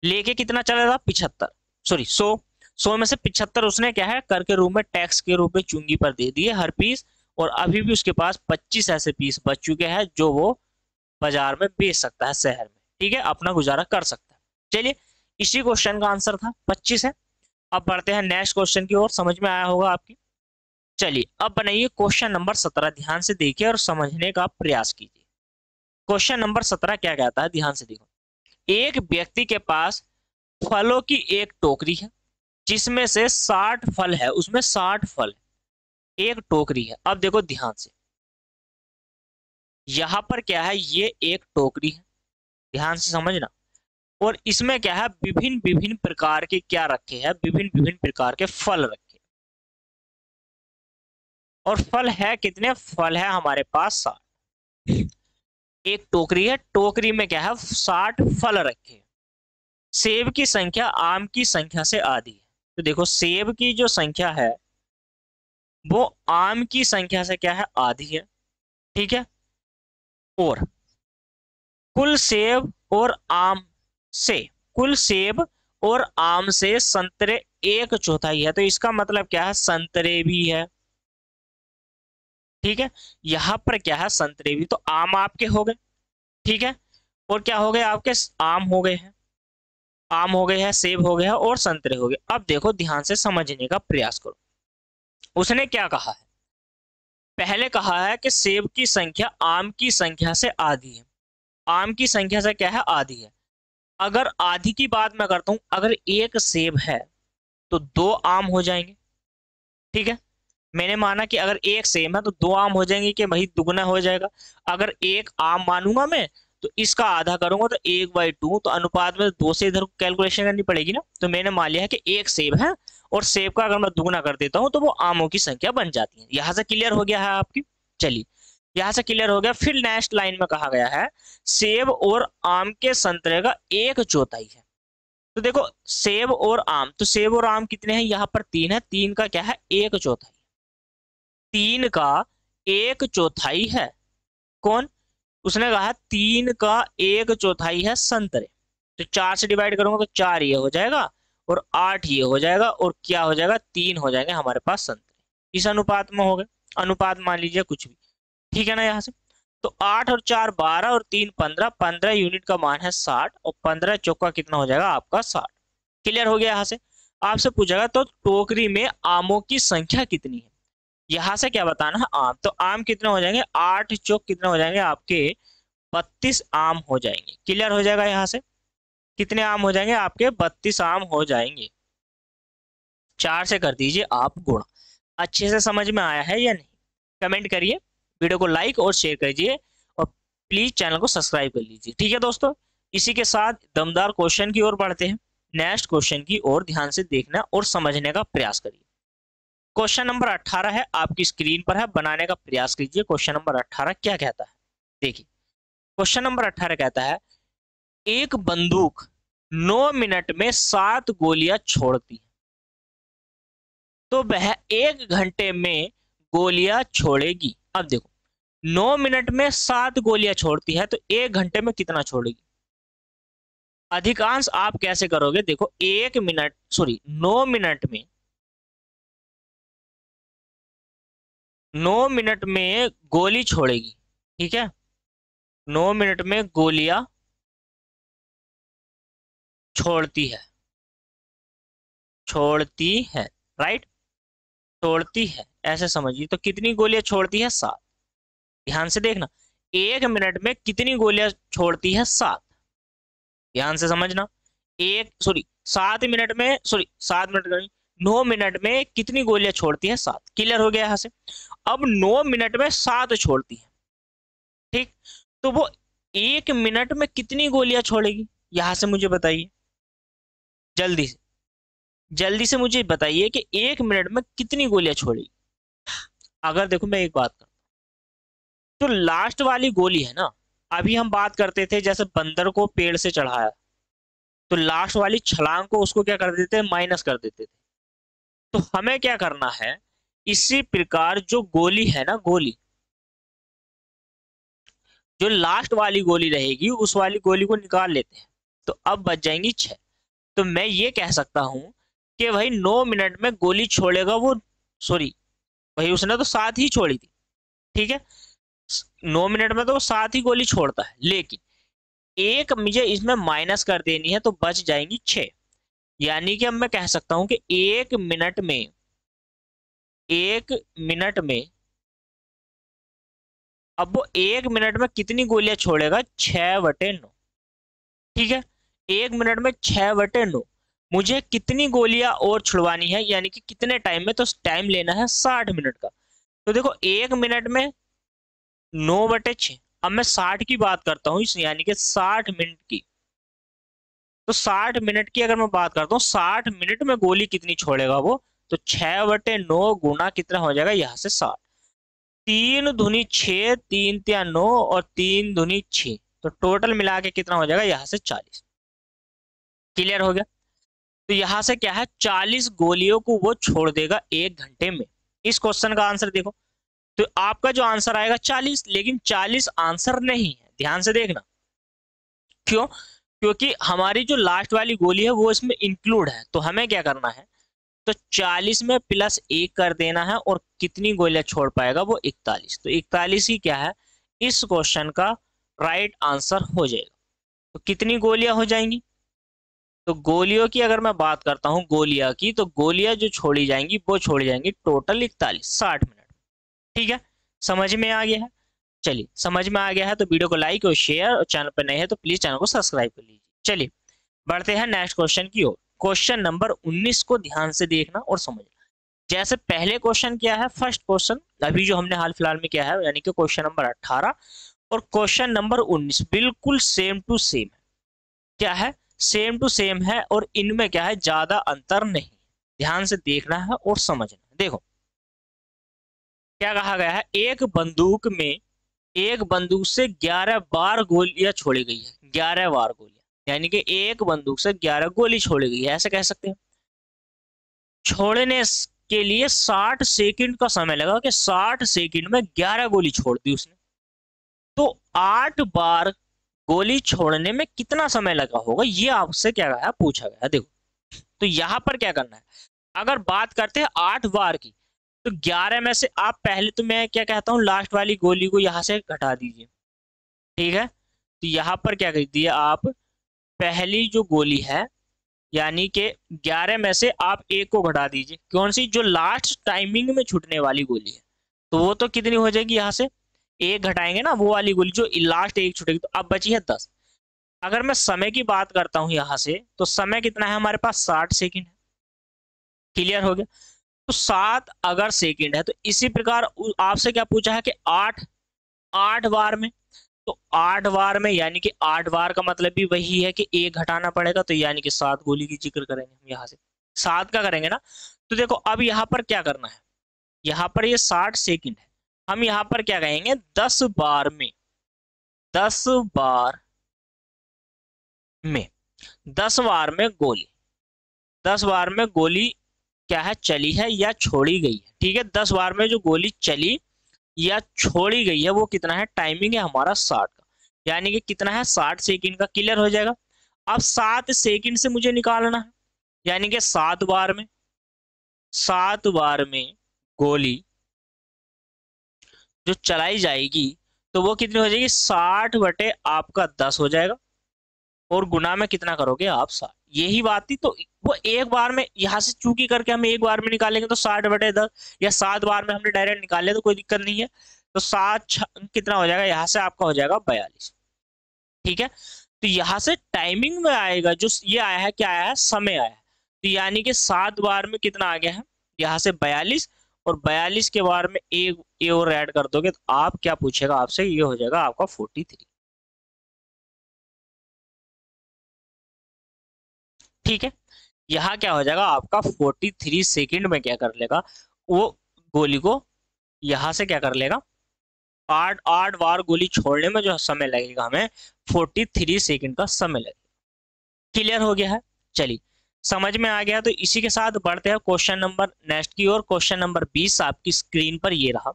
लेके कितना चला था? 75, सॉरी 100 में से 75 उसने क्या है करके रूप में टैक्स के रूप में चुंगी पर दे दिए हर पीस। और अभी भी उसके पास 25 ऐसे पीस बच चुके हैं जो वो बाजार में बेच सकता है शहर में, ठीक है, अपना गुजारा कर सकता है। चलिए, इसी क्वेश्चन का आंसर था 25 है। अब बढ़ते हैं नेक्स्ट क्वेश्चन की ओर, समझ में आया होगा आपकी। चलिए अब बनाइए क्वेश्चन नंबर 17, ध्यान से देखिए और समझने का प्रयास कीजिए। क्वेश्चन नंबर 17 क्या कहता है, ध्यान से देखो। एक व्यक्ति के पास फलों की एक टोकरी है जिसमें से 60 फल है, उसमें 60 फल, एक टोकरी है। अब देखो ध्यान से, यहां पर क्या है, ये एक टोकरी है, ध्यान से समझना। और इसमें क्या है, विभिन्न विभिन्न प्रकार के क्या रखे हैं, विभिन्न विभिन्न प्रकार के फल रखे। और फल है कितने? फल है हमारे पास 60। एक टोकरी है, टोकरी में क्या है 60 फल रखे। सेब की संख्या आम की संख्या से आधी है। तो देखो सेब की जो संख्या है वो आम की संख्या से क्या है, आधी है, ठीक है। और कुल सेब और आम से, कुल सेब और आम से संतरे 1/4 है। तो इसका मतलब क्या है, संतरे भी है, ठीक है। यहां पर क्या है, संतरे भी, तो आम आपके हो गए, ठीक है। और क्या हो गए आपके, आम हो गए हैं, आम हो गए हैं, सेब हो गया है और संतरे हो गए। अब देखो ध्यान से समझने का प्रयास करो। उसने क्या कहा है, पहले कहा है कि सेब की संख्या आम की संख्या से आधी है। आम की संख्या से क्या है, आधी है। अगर आधी की बात मैं करता हूं, अगर एक सेब है तो 2 आम हो जाएंगे, ठीक है। मैंने माना कि अगर एक सेब है तो 2 आम हो जाएंगे, कि भाई दुगना हो जाएगा। अगर एक आम मानूंगा मैं तो इसका आधा करूंगा तो 1/2, तो अनुपात में 2 से इधर कैलकुलेशन करनी पड़ेगी ना। तो मैंने मान लिया है कि एक सेब है और सेब का अगर मैं दुगना कर देता हूं तो वो आमों की संख्या बन जाती है। यहां से क्लियर हो गया है आपकी। चलिए यहां से क्लियर हो गया। फिर नेक्स्ट लाइन में कहा गया है सेब और आम के संतरे का 1/4 है। तो देखो सेब और आम, तो सेब और आम कितने हैं, यहाँ पर 3 है, 3 का क्या है 1/4, 3 का एक चौथाई है। कौन? उसने कहा 3 का एक चौथाई है संतरे। तो 4 से डिवाइड करूंगा तो 4 ये हो जाएगा और 8 ये हो जाएगा और क्या हो जाएगा 3 हो जाएंगे हमारे पास संतरे। इस अनुपात में हो गए, अनुपात मान लीजिए कुछ भी, ठीक है ना। यहाँ से तो 8 और 4 12 और 3 15, 15 यूनिट का मान है 60 और 15 चौका कितना हो जाएगा आपका 60। क्लियर हो गया। यहाँ से आपसे पूछेगा तो टोकरी में आमों की संख्या कितनी है। यहाँ से क्या बताना है आम, तो आम कितने हो जाएंगे 8 चौक कितने हो जाएंगे आपके 32 आम हो जाएंगे। क्लियर हो जाएगा। यहाँ से कितने आम हो जाएंगे आपके 32 आम हो जाएंगे। 4 से कर दीजिए आप गुणा। अच्छे से समझ में आया है या नहीं? कमेंट करिए, वीडियो को लाइक और शेयर कीजिए और प्लीज चैनल को सब्सक्राइब कर लीजिए। ठीक है दोस्तों, इसी के साथ दमदार क्वेश्चन की ओर बढ़ते हैं। नेक्स्ट क्वेश्चन की ओर ध्यान से देखना और समझने का प्रयास करिए। क्वेश्चन नंबर 18 है, आपकी स्क्रीन पर है, बनाने का प्रयास कीजिए। क्वेश्चन नंबर 18 क्या कहता है देखिए। क्वेश्चन नंबर 18 कहता है एक बंदूक 9 मिनट में 7 गोलियां छोड़ती है, तो वह 1 घंटे में गोलियां छोड़ेगी। अब देखो 9 मिनट में 7 गोलियां छोड़ती है तो 1 घंटे में कितना छोड़ेगी। अधिकांश आप कैसे करोगे, देखो 1 मिनट सॉरी 9 मिनट में 9 मिनट में गोली छोड़ेगी, ठीक है। 9 मिनट में गोलियां छोड़ती है, छोड़ती है, राइट, छोड़ती है ऐसे समझिए। तो कितनी गोलियां छोड़ती है 7। ध्यान से देखना 1 मिनट में कितनी गोलियां छोड़ती है 7। ध्यान से समझना, 7 मिनट में 7 मिनट नहीं 9 मिनट में कितनी गोलियां छोड़ती है 7। क्लियर हो गया। यहाँ से अब 9 मिनट में 7 छोड़ती है, ठीक, तो वो 1 मिनट में कितनी गोलियां छोड़ेगी यहां से मुझे बताइए। जल्दी से जल्दी से मुझे बताइए कि 1 मिनट में कितनी गोलियां छोड़ेगी। अगर देखो मैं एक बात करता हूं, तो लास्ट वाली गोली है ना, अभी हम बात करते थे जैसे बंदर को पेड़ से चढ़ाया तो लास्ट वाली छलांग को उसको क्या कर देते थे, माइनस कर देते थे। तो हमें क्या करना है, इसी प्रकार जो गोली है ना, गोली जो लास्ट वाली गोली रहेगी उस वाली गोली को निकाल लेते हैं, तो अब बच जाएंगी 6। तो मैं ये कह सकता हूं कि भाई 9 मिनट में गोली छोड़ेगा वो, सॉरी भाई उसने तो 7 ही छोड़ी थी, ठीक है। 9 मिनट में तो वो 7 ही गोली छोड़ता है, लेकिन एक मुझे इसमें माइनस कर देनी है तो बच जाएंगी 6। यानी कि अब मैं कह सकता हूं कि 1 मिनट में 1 मिनट में अब वो 1 मिनट में कितनी गोलियां छोड़ेगा 6/9, ठीक है। 1 मिनट में 6/9 मुझे कितनी गोलियां और छुड़वानी है, यानी कि कितने टाइम में, तो टाइम लेना है 60 मिनट का। तो देखो 1 मिनट में 9/6, अब मैं 60 की बात करता हूँ यानी कि 60 मिनट की। तो 60 मिनट की अगर मैं बात करता हूँ 60 मिनट में गोली कितनी छोड़ेगा वो, तो 6/9 गुना कितना हो जाएगा यहाँ से 60। 3 दूनी 6, 3 तिया 9 और 3 दूनी 6, तो टोटल मिला के कितना हो जाएगा यहाँ से 40। क्लियर हो गया। तो यहां से क्या है 40 गोलियों को वो छोड़ देगा 1 घंटे में। इस क्वेश्चन का आंसर देखो, तो आपका जो आंसर आएगा 40, लेकिन 40 आंसर नहीं है। ध्यान से देखना, क्यों? क्योंकि हमारी जो लास्ट वाली गोली है वो इसमें इंक्लूड है। तो हमें क्या करना है, तो 40 में +1 कर देना है और कितनी गोलियां छोड़ पाएगा वो 41। तो 41 ही क्या है इस क्वेश्चन का राइट आंसर हो जाएगा। तो कितनी गोलियां हो जाएंगी, तो गोलियों की अगर मैं बात करता हूं गोलियां की, तो गोलियां जो छोड़ी जाएंगी वो छोड़ी जाएंगी टोटल 41 60 मिनट। ठीक है, समझ में आ गया है। चलिए समझ में आ गया है तो वीडियो को लाइक और शेयर, और चैनल पर नए हैं तो प्लीज चैनल को सब्सक्राइब कर लीजिए। चलिए बढ़ते हैं नेक्स्ट क्वेश्चन की ओर। क्वेश्चन नंबर 19 को ध्यान से देखना और समझना। जैसे पहले क्वेश्चन क्या है, फर्स्ट क्वेश्चन अभी जो हमने हाल फिलहाल में किया है, यानी कि क्वेश्चन नंबर 18 और क्वेश्चन नंबर 19 बिल्कुल सेम टू सेम है। क्या है, सेम टू सेम है और इनमें क्या है ज्यादा अंतर नहीं। ध्यान से देखना है और समझना। देखो क्या कहा गया है, एक बंदूक से 11 बार गोलियां छोड़ी गई है। 11 बार गोलियां, यानी कि एक बंदूक से 11 गोली छोड़ी गई है, ऐसे कह सकते हैं। छोड़ने के लिए 60 सेकंड का समय लगा कि 60 सेकंड में 11 गोली छोड़ दी उसने। तो 8 बार गोली छोड़ने में कितना समय लगा होगा, ये आपसे क्या गया पूछा गया। देखो तो यहां पर क्या करना है, अगर बात करते हैं 8 बार की, तो 11 में से आप पहले, तो मैं क्या कहता हूं, लास्ट वाली गोली को यहां से घटा दीजिए, ठीक है। तो यहां पर क्या कर दिए आप, पहली जो गोली है यानी कि 11 में से आप एक को घटा दीजिए, कौन सी, जो लास्ट टाइमिंग में छूटने वाली गोली है, तो वो तो कितनी हो जाएगी, यहां से एक घटाएंगे ना, वो वाली गोली जो लास्ट एक छूटेगी, तो अब बची है 10। अगर मैं समय की बात करता हूं यहां से, तो समय कितना है हमारे पास, 60 सेकंड है। क्लियर हो गया। तो 7 अगर सेकंड है, तो इसी प्रकार आपसे क्या पूछा है कि 8 बार में, तो 8 बार में यानी कि 8 बार का मतलब भी वही है कि एक घटाना पड़ेगा, तो यानी कि 7 गोली की जिक्र करेंगे हम यहाँ से, 7 का करेंगे ना। तो देखो अब यहाँ पर क्या करना है, यहाँ पर ये 60 सेकंड है, हम यहाँ पर क्या कहेंगे, 10 बार में, 10 बार में, 10 बार में गोली, 10 बार में गोली क्या है, चली है या छोड़ी गई है, ठीक है। 10 बार में जो गोली चली या छोड़ी गई है वो कितना है, टाइमिंग है हमारा 60 का, यानी कि कितना है, 60 सेकंड का। क्लियर हो जाएगा। अब 7 सेकंड से मुझे निकालना है, यानी कि 7 बार में, 7 बार में गोली जो चलाई जाएगी, तो वो कितनी हो जाएगी, 60 बटे आपका 10 हो जाएगा, और गुना में कितना करोगे आप, 60। यही बात थी। तो वो एक बार में यहां से चूकी करके हम एक बार में निकालेंगे तो 60 बटे 10, या 7 बार में हमने डायरेक्ट निकाल लिया तो कोई दिक्कत नहीं है। तो 7 कितना हो जाएगा, यहाँ से आपका हो जाएगा 42, ठीक है। तो यहाँ से टाइमिंग में आएगा, जो ये आया है, क्या आया है, समय आया है। तो यानी कि 7 बार में कितना आ गया है, यहाँ से 42, और 42 के बार में एक ए और ऐड कर दोगे तो आप क्या पूछेगा आपसे, ये हो जाएगा आपका 43, ठीक है। यहाँ क्या हो जाएगा आपका 43 सेकंड में क्या कर लेगा, वो गोली को यहां से क्या कर लेगा, 8 बार गोली छोड़ने में जो समय लगेगा हमें, 43 सेकंड का समय लगेगा। क्लियर हो गया है। चलिए समझ में आ गया, तो इसी के साथ बढ़ते हैं क्वेश्चन नंबर नेक्स्ट की ओर। क्वेश्चन नंबर 20 आपकी स्क्रीन पर ये रहा,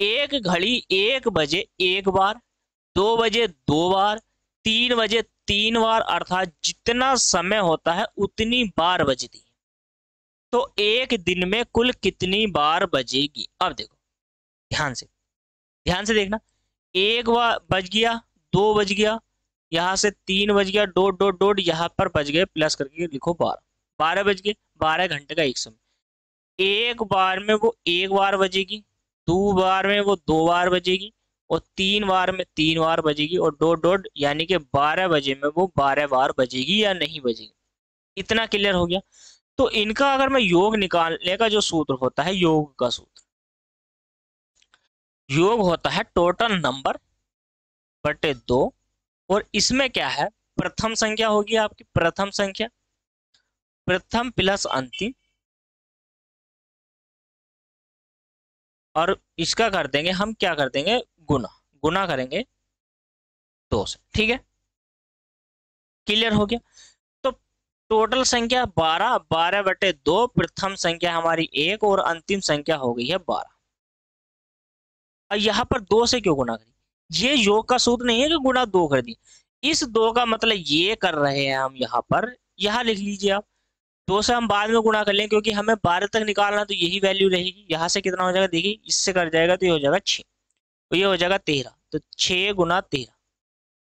एक घड़ी 1 बजे एक बार, 2 बजे 2 बार, 3 बजे 3 बार, अर्थात जितना समय होता है उतनी बार बजती है, तो एक दिन में कुल कितनी बार बजेगी। अब देखो ध्यान से, ध्यान से देखना, एक बार बज गया, 2 बज गया, यहाँ से 3 बज गया, डॉट डॉट डॉट, यहाँ पर बज गए, प्लस करके लिखो 12, 12 बज गए, 12 घंटे का एक समय। एक बार में वो एक बार बजेगी, 2 बार में वो 2 बार बजेगी, और 3 बार में 3 बार बजेगी, और डॉट डॉट, यानी कि 12 बजे में वो 12 बार बजेगी या नहीं बजेगी। इतना क्लियर हो गया। तो इनका अगर मैं योग निकालने का जो सूत्र होता है, योग का सूत्र, योग होता है टोटल नंबर बटे 2, और इसमें क्या है, प्रथम संख्या होगी आपकी, प्रथम संख्या, प्रथम प्लस अंतिम, और इसका कर देंगे हम, क्या कर देंगे, गुना, गुना करेंगे 2 से, ठीक है। क्लियर हो गया। तो टोटल संख्या 12, 12 बटे 2, प्रथम संख्या हमारी 1 और अंतिम संख्या हो गई है 12। और यहाँ पर 2 से क्यों गुना करी, ये योग का सूत्र नहीं है कि गुना 2 कर दी, इस 2 का मतलब ये कर रहे हैं हम यहाँ पर, यहाँ लिख लीजिए आप, 2 से हम बाद में गुणा कर लेंगे क्योंकि हमें 12 तक निकालना, तो यही वैल्यू रहेगी। यहाँ से कितना हो जाएगा, देखिए इससे कर जाएगा तो ये हो जाएगा 6, तो ये हो जाएगा 13, तो 6 गुना 13,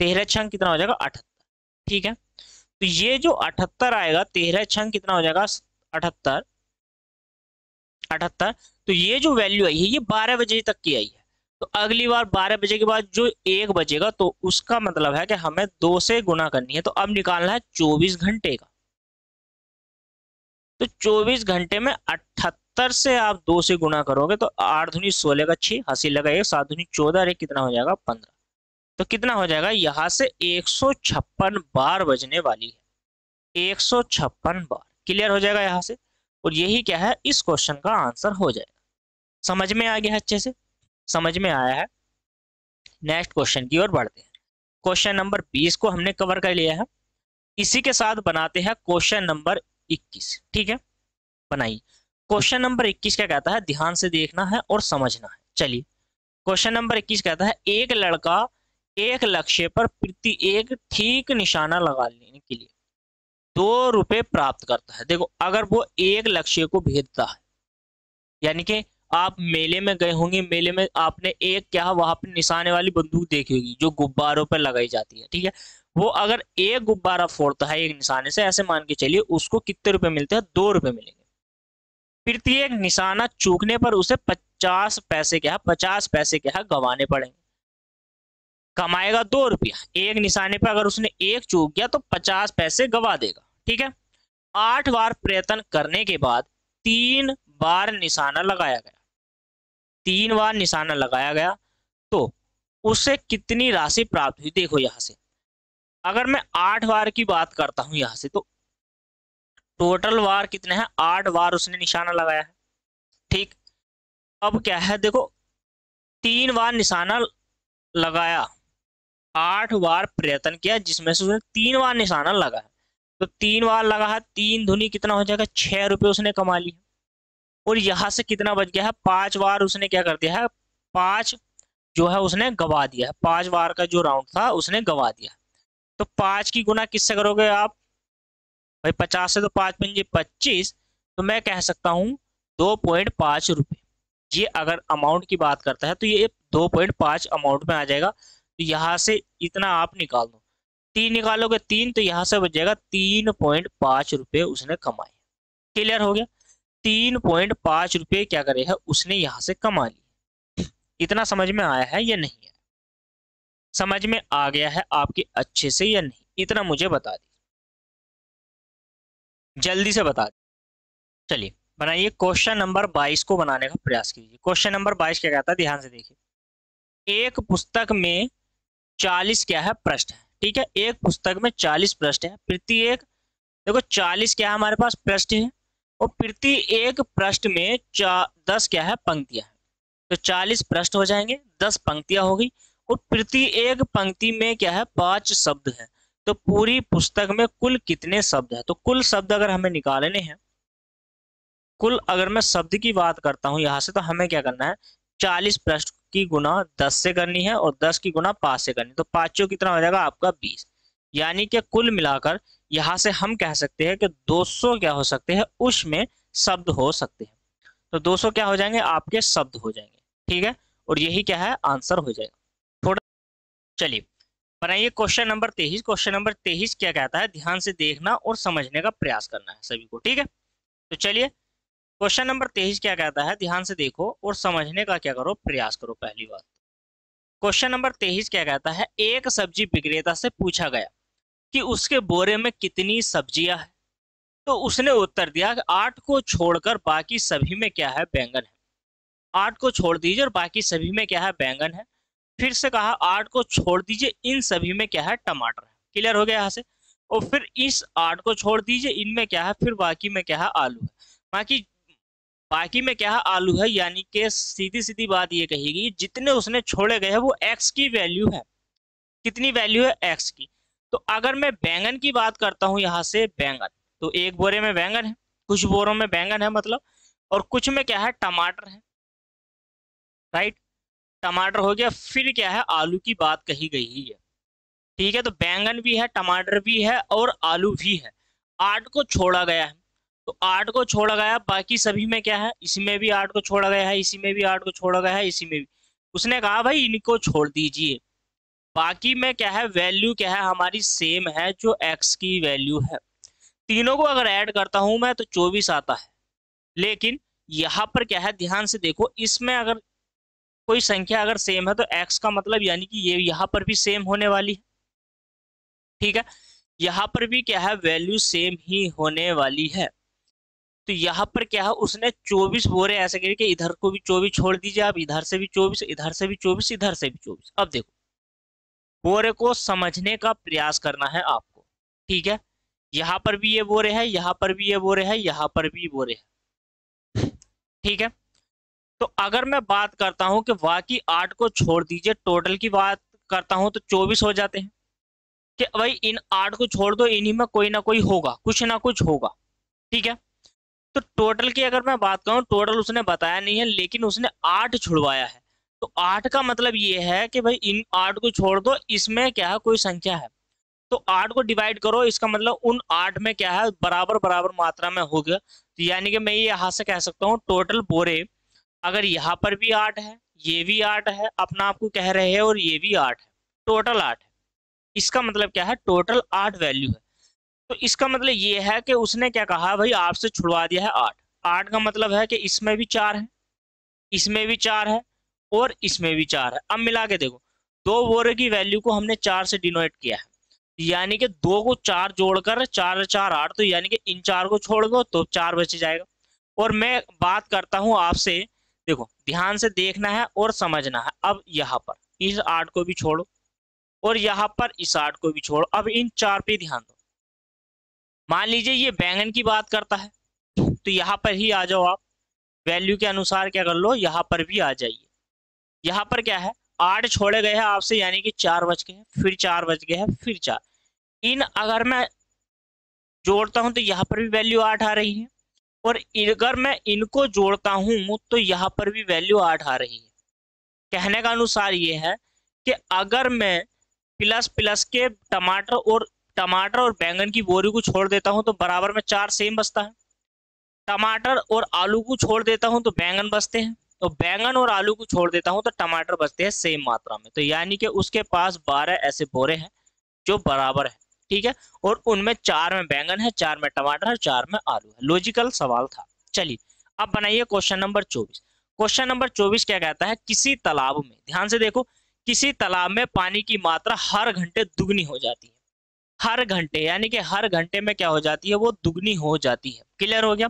13 छंग कितना हो जाएगा 78, ठीक है। तो ये जो 78 आएगा, 13 छंग कितना हो जाएगा 78, 78, तो ये जो वैल्यू आई है ये 12 बजे तक की आई है। तो अगली बार 12 बजे के बाद जो 1 बजेगा, तो उसका मतलब है कि हमें 2 से गुना करनी है। तो अब निकालना है 24 घंटे का, तो 24 घंटे में 78 से आप 2 से गुना करोगे तो 8 दूनी 16 का 6, हंसी लगा 1, 7 दूनी 14, एक कितना हो जाएगा 15। तो कितना हो जाएगा, यहाँ से 156 बार बजने वाली है, 156 बार। क्लियर हो जाएगा यहाँ से, और यही क्या है, इस क्वेश्चन का आंसर हो जाएगा। समझ में आ गया, अच्छे से समझ में आया है। नेक्स्ट क्वेश्चन की ओर बढ़ते हैं। क्वेश्चन नंबर 20 को हमने कवर कर लिया है। इसी के साथ बनाते हैं क्वेश्चन नंबर 21, ठीक है, बनाइए। क्वेश्चन नंबर 21 क्या कहता है, ध्यान से देखना है और समझना है। चलिए क्वेश्चन नंबर 21 कहता है, एक लड़का एक लक्ष्य पर प्रति एक ठीक निशाना लगा लेने के लिए 2 रुपए प्राप्त करता है। देखो अगर वो एक लक्ष्य को भेदता है, यानी कि आप मेले में गए होंगे, मेले में आपने एक क्या वहां पे निशाने वाली बंदूक देखी होगी जो गुब्बारों पर लगाई जाती है, ठीक है। वो अगर एक गुब्बारा फोड़ता है एक निशाने से, ऐसे मान के चलिए उसको कितने रुपए मिलते हैं, 2 रुपए मिलेंगे। प्रत्येक निशाना चूकने पर उसे 50 पैसे क्या है, 50 पैसे क्या है गंवाने पड़ेंगे। कमाएगा 2 रुपया, एक निशाने पर अगर उसने एक चूक गया तो 50 पैसे गंवा देगा, ठीक है। 8 बार प्रयत्न करने के बाद 3 बार निशाना लगाया गया, 3 बार निशाना लगाया गया तो उससे कितनी राशि प्राप्त हुई। देखो यहां से अगर मैं 8 बार की बात करता हूं यहां से, तो टोटल बार कितने हैं, 8 बार उसने निशाना लगाया है, ठीक। अब क्या है, देखो 3 बार निशाना लगाया, 8 बार प्रयत्न किया जिसमें से उसने 3 बार निशाना लगाया, तो 3 बार लगा है, 3 दूनी कितना हो जाएगा, 6 रुपए उसने कमा लिए। और यहां से कितना बच गया है, 5 बार उसने क्या कर दिया है, 5 जो है उसने गवा दिया है, 5 बार का जो राउंड था उसने गवा दिया। तो 5 की गुना किससे करोगे आप भाई, 50 से, तो 5×5 = 25, तो मैं कह सकता हूं 2.5 रुपए। ये अगर अमाउंट की बात करता है तो ये 2.5 अमाउंट में आ जाएगा। तो यहाँ से इतना आप निकाल दो, 3 निकालोगे 3, तो यहाँ से बच जाएगा 3.5 रुपए उसने कमाए। क्लियर हो गया, 3.5 रुपए क्या करे है उसने यहाँ से कमा लिए। इतना समझ में आया है या नहीं है, समझ में आ गया है आपके अच्छे से या नहीं, इतना मुझे बता दीजिए, जल्दी से बता दीजिए। चलिए बनाइए, क्वेश्चन नंबर 22 को बनाने का प्रयास कीजिए। क्वेश्चन नंबर 22 क्या कहता है, ध्यान से देखिए। एक पुस्तक में 40 क्या है पृष्ठ है, ठीक है। एक पुस्तक में 40 पृष्ठ है, प्रत्येक देखो 40 क्या है हमारे पास पृष्ठ है, और प्रति एक पृष्ठ में 10 क्या है पंक्तियां हैं। तो 40 पृष्ठ हो जाएंगे, 10 पंक्तियां होगी, और प्रति एक पंक्ति में क्या है 5 शब्द है। तो पूरी पुस्तक में कुल कितने शब्द है, तो कुल शब्द अगर हमें निकालने हैं, कुल अगर मैं शब्द की बात करता हूं यहां से, तो हमें क्या करना है, 40 पृष्ठ की गुना 10 से करनी है और 10 की गुना 5 से करनी है, तो 5 कितना हो जाएगा आपका 20। यानी कि कुल मिलाकर यहां से हम कह सकते हैं कि 200 क्या हो सकते हैं उसमें शब्द हो सकते हैं। तो 200 क्या हो जाएंगे आपके शब्द हो जाएंगे, ठीक है। और यही क्या है आंसर हो जाएगा थोड़ा। चलिए बनाइए क्वेश्चन नंबर 23। क्वेश्चन नंबर 23 क्या कहता है, ध्यान से देखना और समझने का प्रयास करना है सभी को, ठीक है। तो चलिए क्वेश्चन नंबर 23 क्या कहता है, ध्यान से देखो और समझने का क्या करो प्रयास करो। पहली बात, क्वेश्चन नंबर 23 क्या कहता है, एक सब्जी विक्रेता से पूछा गया कि उसके बोरे में कितनी सब्जियां हैं, तो उसने उत्तर दिया कि 8 को छोड़कर बाकी सभी में क्या है बैंगन है। 8 को छोड़ दीजिए और बाकी सभी में क्या है बैंगन है। फिर से कहा 8 को छोड़ दीजिए, इन सभी में क्या है टमाटर है। क्लियर हो गया यहाँ से। और फिर इस 8 को छोड़ दीजिए, इनमें क्या है, फिर बाकी में क्या है आलू है। बाकी में क्या है आलू है, यानी कि सीधी सीधी बात ये कहेगी जितने उसने छोड़े गए हैं वो एक्स की वैल्यू है। कितनी वैल्यू है, एक्स की। तो अगर मैं बैंगन की बात करता हूं यहाँ से, बैंगन, तो एक बोरे में बैंगन है, कुछ बोरों में बैंगन है मतलब, और कुछ में क्या है टमाटर है, राइट। टमाटर हो गया, फिर क्या है आलू की बात कही गई ही है, ठीक है। तो बैंगन भी है, टमाटर भी है और आलू भी है। 8 को छोड़ा गया है, तो 8 को छोड़ा गया, बाकी सभी में क्या है, इसमें भी 8 को छोड़ा गया है, इसी में भी 8 को छोड़ा गया है, इसी में भी। उसने कहा भाई इनको छोड़ दीजिए, बाकी में क्या है वैल्यू क्या है हमारी सेम है जो एक्स की वैल्यू है। तीनों को अगर ऐड करता हूं मैं तो 24 आता है। लेकिन यहाँ पर क्या है, ध्यान से देखो, इसमें अगर कोई संख्या अगर सेम है तो एक्स का मतलब यानी कि ये यहाँ पर भी सेम होने वाली है, ठीक है। यहाँ पर भी क्या है वैल्यू सेम ही होने वाली है। तो यहाँ पर क्या है उसने 24 बोरे ऐसे करके, इधर को भी 24 छोड़ दीजिए आप, इधर से भी 24, इधर से भी 24, इधर से भी 24। अब देखो बोरे को समझने का प्रयास करना है आपको, ठीक है। यहाँ पर भी ये बोरे है, यहाँ पर भी ये बोरे है, यहाँ पर भी बोरे है, ठीक है। तो अगर मैं बात करता हूं कि बाकी 8 को छोड़ दीजिए, टोटल की बात करता हूं तो 24 हो जाते हैं, कि भाई इन 8 को छोड़ दो, इन्हीं में कोई ना कोई होगा, कुछ ना कुछ होगा, ठीक है। तो टोटल की अगर मैं बात करूं, टोटल उसने बताया नहीं है, लेकिन उसने 8 छुड़वाया है। तो 8 का मतलब ये है कि भाई इन 8 को छोड़ दो, इसमें क्या है, कोई संख्या है, तो 8 को डिवाइड करो, इसका मतलब उन 8 में क्या है, बराबर बराबर मात्रा में हो गया। तो यानी कि मैं ये यहाँ से कह सकता हूँ टोटल बोरे, अगर यहाँ पर भी 8 है, ये भी 8 है, अपना आपको कह रहे हैं, और ये भी 8 है, टोटल 8 है। इसका मतलब क्या है, टोटल 8 वैल्यू है। तो इसका मतलब ये है कि उसने क्या कहा भाई, आपसे छुड़वा दिया है 8। 8 का मतलब है कि इसमें भी 4 है, इसमें भी 4 है, और इसमें भी 4 है। अब मिला के देखो, दो बोरे की वैल्यू को हमने 4 से डिनोट किया है, यानी कि 2 को 4 जोड़कर 4 4 8, तो यानी कि इन 4 को छोड़ दो तो 4 बच जाएगा। और मैं बात करता हूं आपसे, देखो ध्यान से देखना है और समझना है। अब यहाँ पर इस 8 को भी छोड़ो, और यहाँ पर इस 8 को भी छोड़ो। अब इन 4 पे ध्यान दो। मान लीजिए ये बैंगन की बात करता है, तो यहाँ पर ही आ जाओ आप, वैल्यू के अनुसार क्या कर लो, यहाँ पर भी आ जाइए। यहाँ पर क्या है, 8 छोड़े गए हैं आपसे, यानी कि 4 बच गए हैं, फिर 4 बच गए हैं, फिर 4। इन अगर मैं जोड़ता हूं तो यहाँ पर भी वैल्यू 8 आ रही है, और अगर मैं इनको जोड़ता हूं तो यहाँ पर भी वैल्यू 8 आ रही है। कहने का अनुसार ये है कि अगर मैं प्लस प्लस के टमाटर और बैंगन की बोरी को छोड़ देता हूं तो बराबर में 4 सेम बचता है। टमाटर और आलू को छोड़ देता हूं तो बैंगन बचते हैं, तो बैंगन और आलू को छोड़ देता हूं तो टमाटर बचते हैं सेम मात्रा में। तो यानी कि उसके पास 12 ऐसे बोरे हैं जो बराबर है, ठीक है, और उनमें 4 में बैंगन है, 4 में टमाटर है, 4 में आलू है। लॉजिकल सवाल था। चलिए अब बनाइए क्वेश्चन नंबर 24। क्वेश्चन नंबर 24 क्या कहता है, किसी तालाब में, ध्यान से देखो, किसी तालाब में पानी की मात्रा हर घंटे दुगनी हो जाती है। हर घंटे यानी कि हर घंटे में क्या हो जाती है, वो दुगनी हो जाती है। क्लियर हो गया।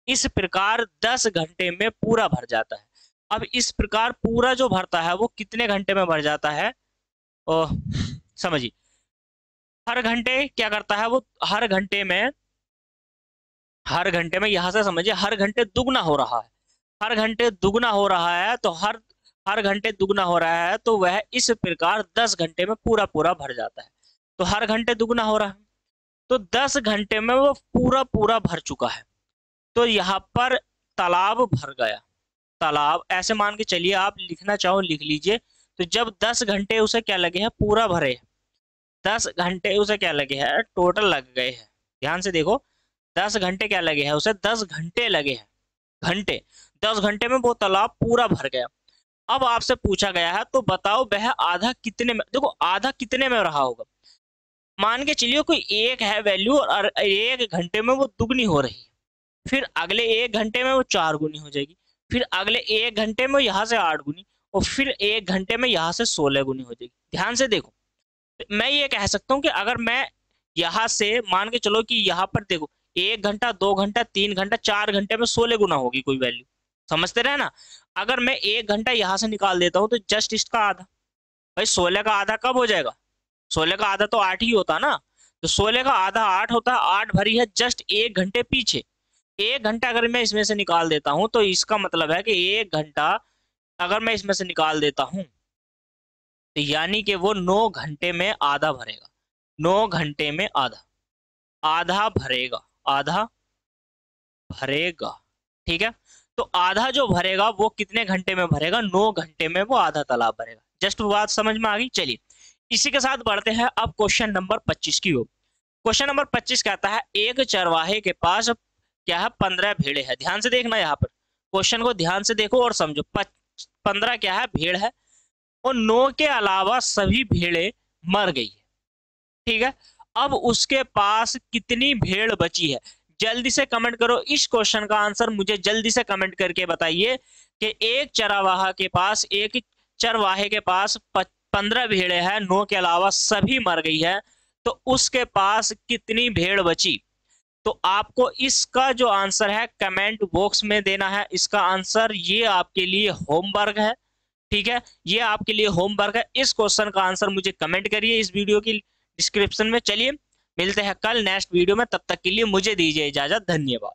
इस प्रकार 10 घंटे में पूरा भर जाता है। अब इस प्रकार पूरा जो भरता है वो कितने घंटे में भर जाता है, ओह समझिए, हर घंटे क्या करता है वो, हर घंटे में यहां से समझिए, हर घंटे दुगना हो रहा है। हर घंटे दुगना हो रहा है, तो हर हर घंटे दुगना हो रहा है, तो वह इस प्रकार 10 घंटे में पूरा पूरा भर जाता है। तो हर घंटे दुगना हो रहा है, तो 10 घंटे में वो पूरा पूरा भर चुका है। तो यहाँ पर तालाब भर गया। तालाब ऐसे मान के चलिए, आप लिखना चाहो लिख लीजिए। तो जब 10 घंटे उसे क्या लगे हैं, पूरा भरे, 10 घंटे उसे क्या लगे हैं, टोटल लग गए हैं। ध्यान से देखो, 10 घंटे क्या लगे हैं उसे, 10 घंटे लगे हैं, घंटे। 10 घंटे में वो तालाब पूरा भर गया। अब आपसे पूछा गया है, तो बताओ वह आधा कितने में, देखो आधा कितने में रहा होगा। मान के चलिए कोई एक है वैल्यू, और 1 घंटे में वो दुगनी हो रही है, फिर अगले 1 घंटे में वो 4 गुनी हो जाएगी, फिर अगले 1 घंटे में यहाँ से 8 गुनी, और फिर 1 घंटे में यहाँ से 16 गुनी हो जाएगी। ध्यान से देखो, मैं ये कह सकता हूँ कि अगर मैं यहाँ से मान के चलो कि यहाँ पर देखो, 1 घंटा, 2 घंटा, 3 घंटा, 4 घंटे में 16 गुना होगी कोई वैल्यू, समझते रहे ना। अगर मैं 1 घंटा यहाँ से निकाल देता हूँ तो जस्ट इसका आधा, भाई 16 का आधा कब हो जाएगा, 16 का आधा तो 8 ही होता ना। तो 16 का आधा 8 होता है, 8 भरी है जस्ट 1 घंटे पीछे। 1 घंटा अगर मैं इसमें से निकाल देता हूं, तो इसका मतलब है कि 1 घंटा अगर मैं इसमें से निकाल देता हूं, तो यानी कि वो 9 घंटे में आधा भरेगा। 9 घंटे में आधा, आधा भरेगा, आधा भरेगा, ठीक है। तो आधा जो भरेगा वो कितने घंटे में भरेगा, 9 घंटे में वो आधा तालाब भरेगा। जस्ट बात समझ में आ गई। चलिए इसी के साथ बढ़ते हैं अब क्वेश्चन नंबर 25 की ओर। क्वेश्चन नंबर 25 कहता है, एक चरवाहे के पास क्या है, 15 भेड़े है। ध्यान से देखना, यहाँ पर क्वेश्चन को ध्यान से देखो और समझो। 15 क्या है, भेड़ है, और 9 के अलावा सभी भेड़े मर गई है, ठीक है। अब उसके पास कितनी भेड़ बची है, जल्दी से कमेंट करो। इस क्वेश्चन का आंसर मुझे जल्दी से कमेंट करके बताइए कि एक चरवाहे के पास 15 भेड़े हैं, 9 के अलावा सभी मर गई है, तो उसके पास कितनी भेड़ बची। तो आपको इसका जो आंसर है कमेंट बॉक्स में देना है। इसका आंसर ये आपके लिए होमवर्क है, ठीक है, ये आपके लिए होमवर्क है। इस क्वेश्चन का आंसर मुझे कमेंट करिए इस वीडियो की डिस्क्रिप्शन में। चलिए मिलते हैं कल नेक्स्ट वीडियो में, तब तक के लिए मुझे दीजिए इजाजत, धन्यवाद।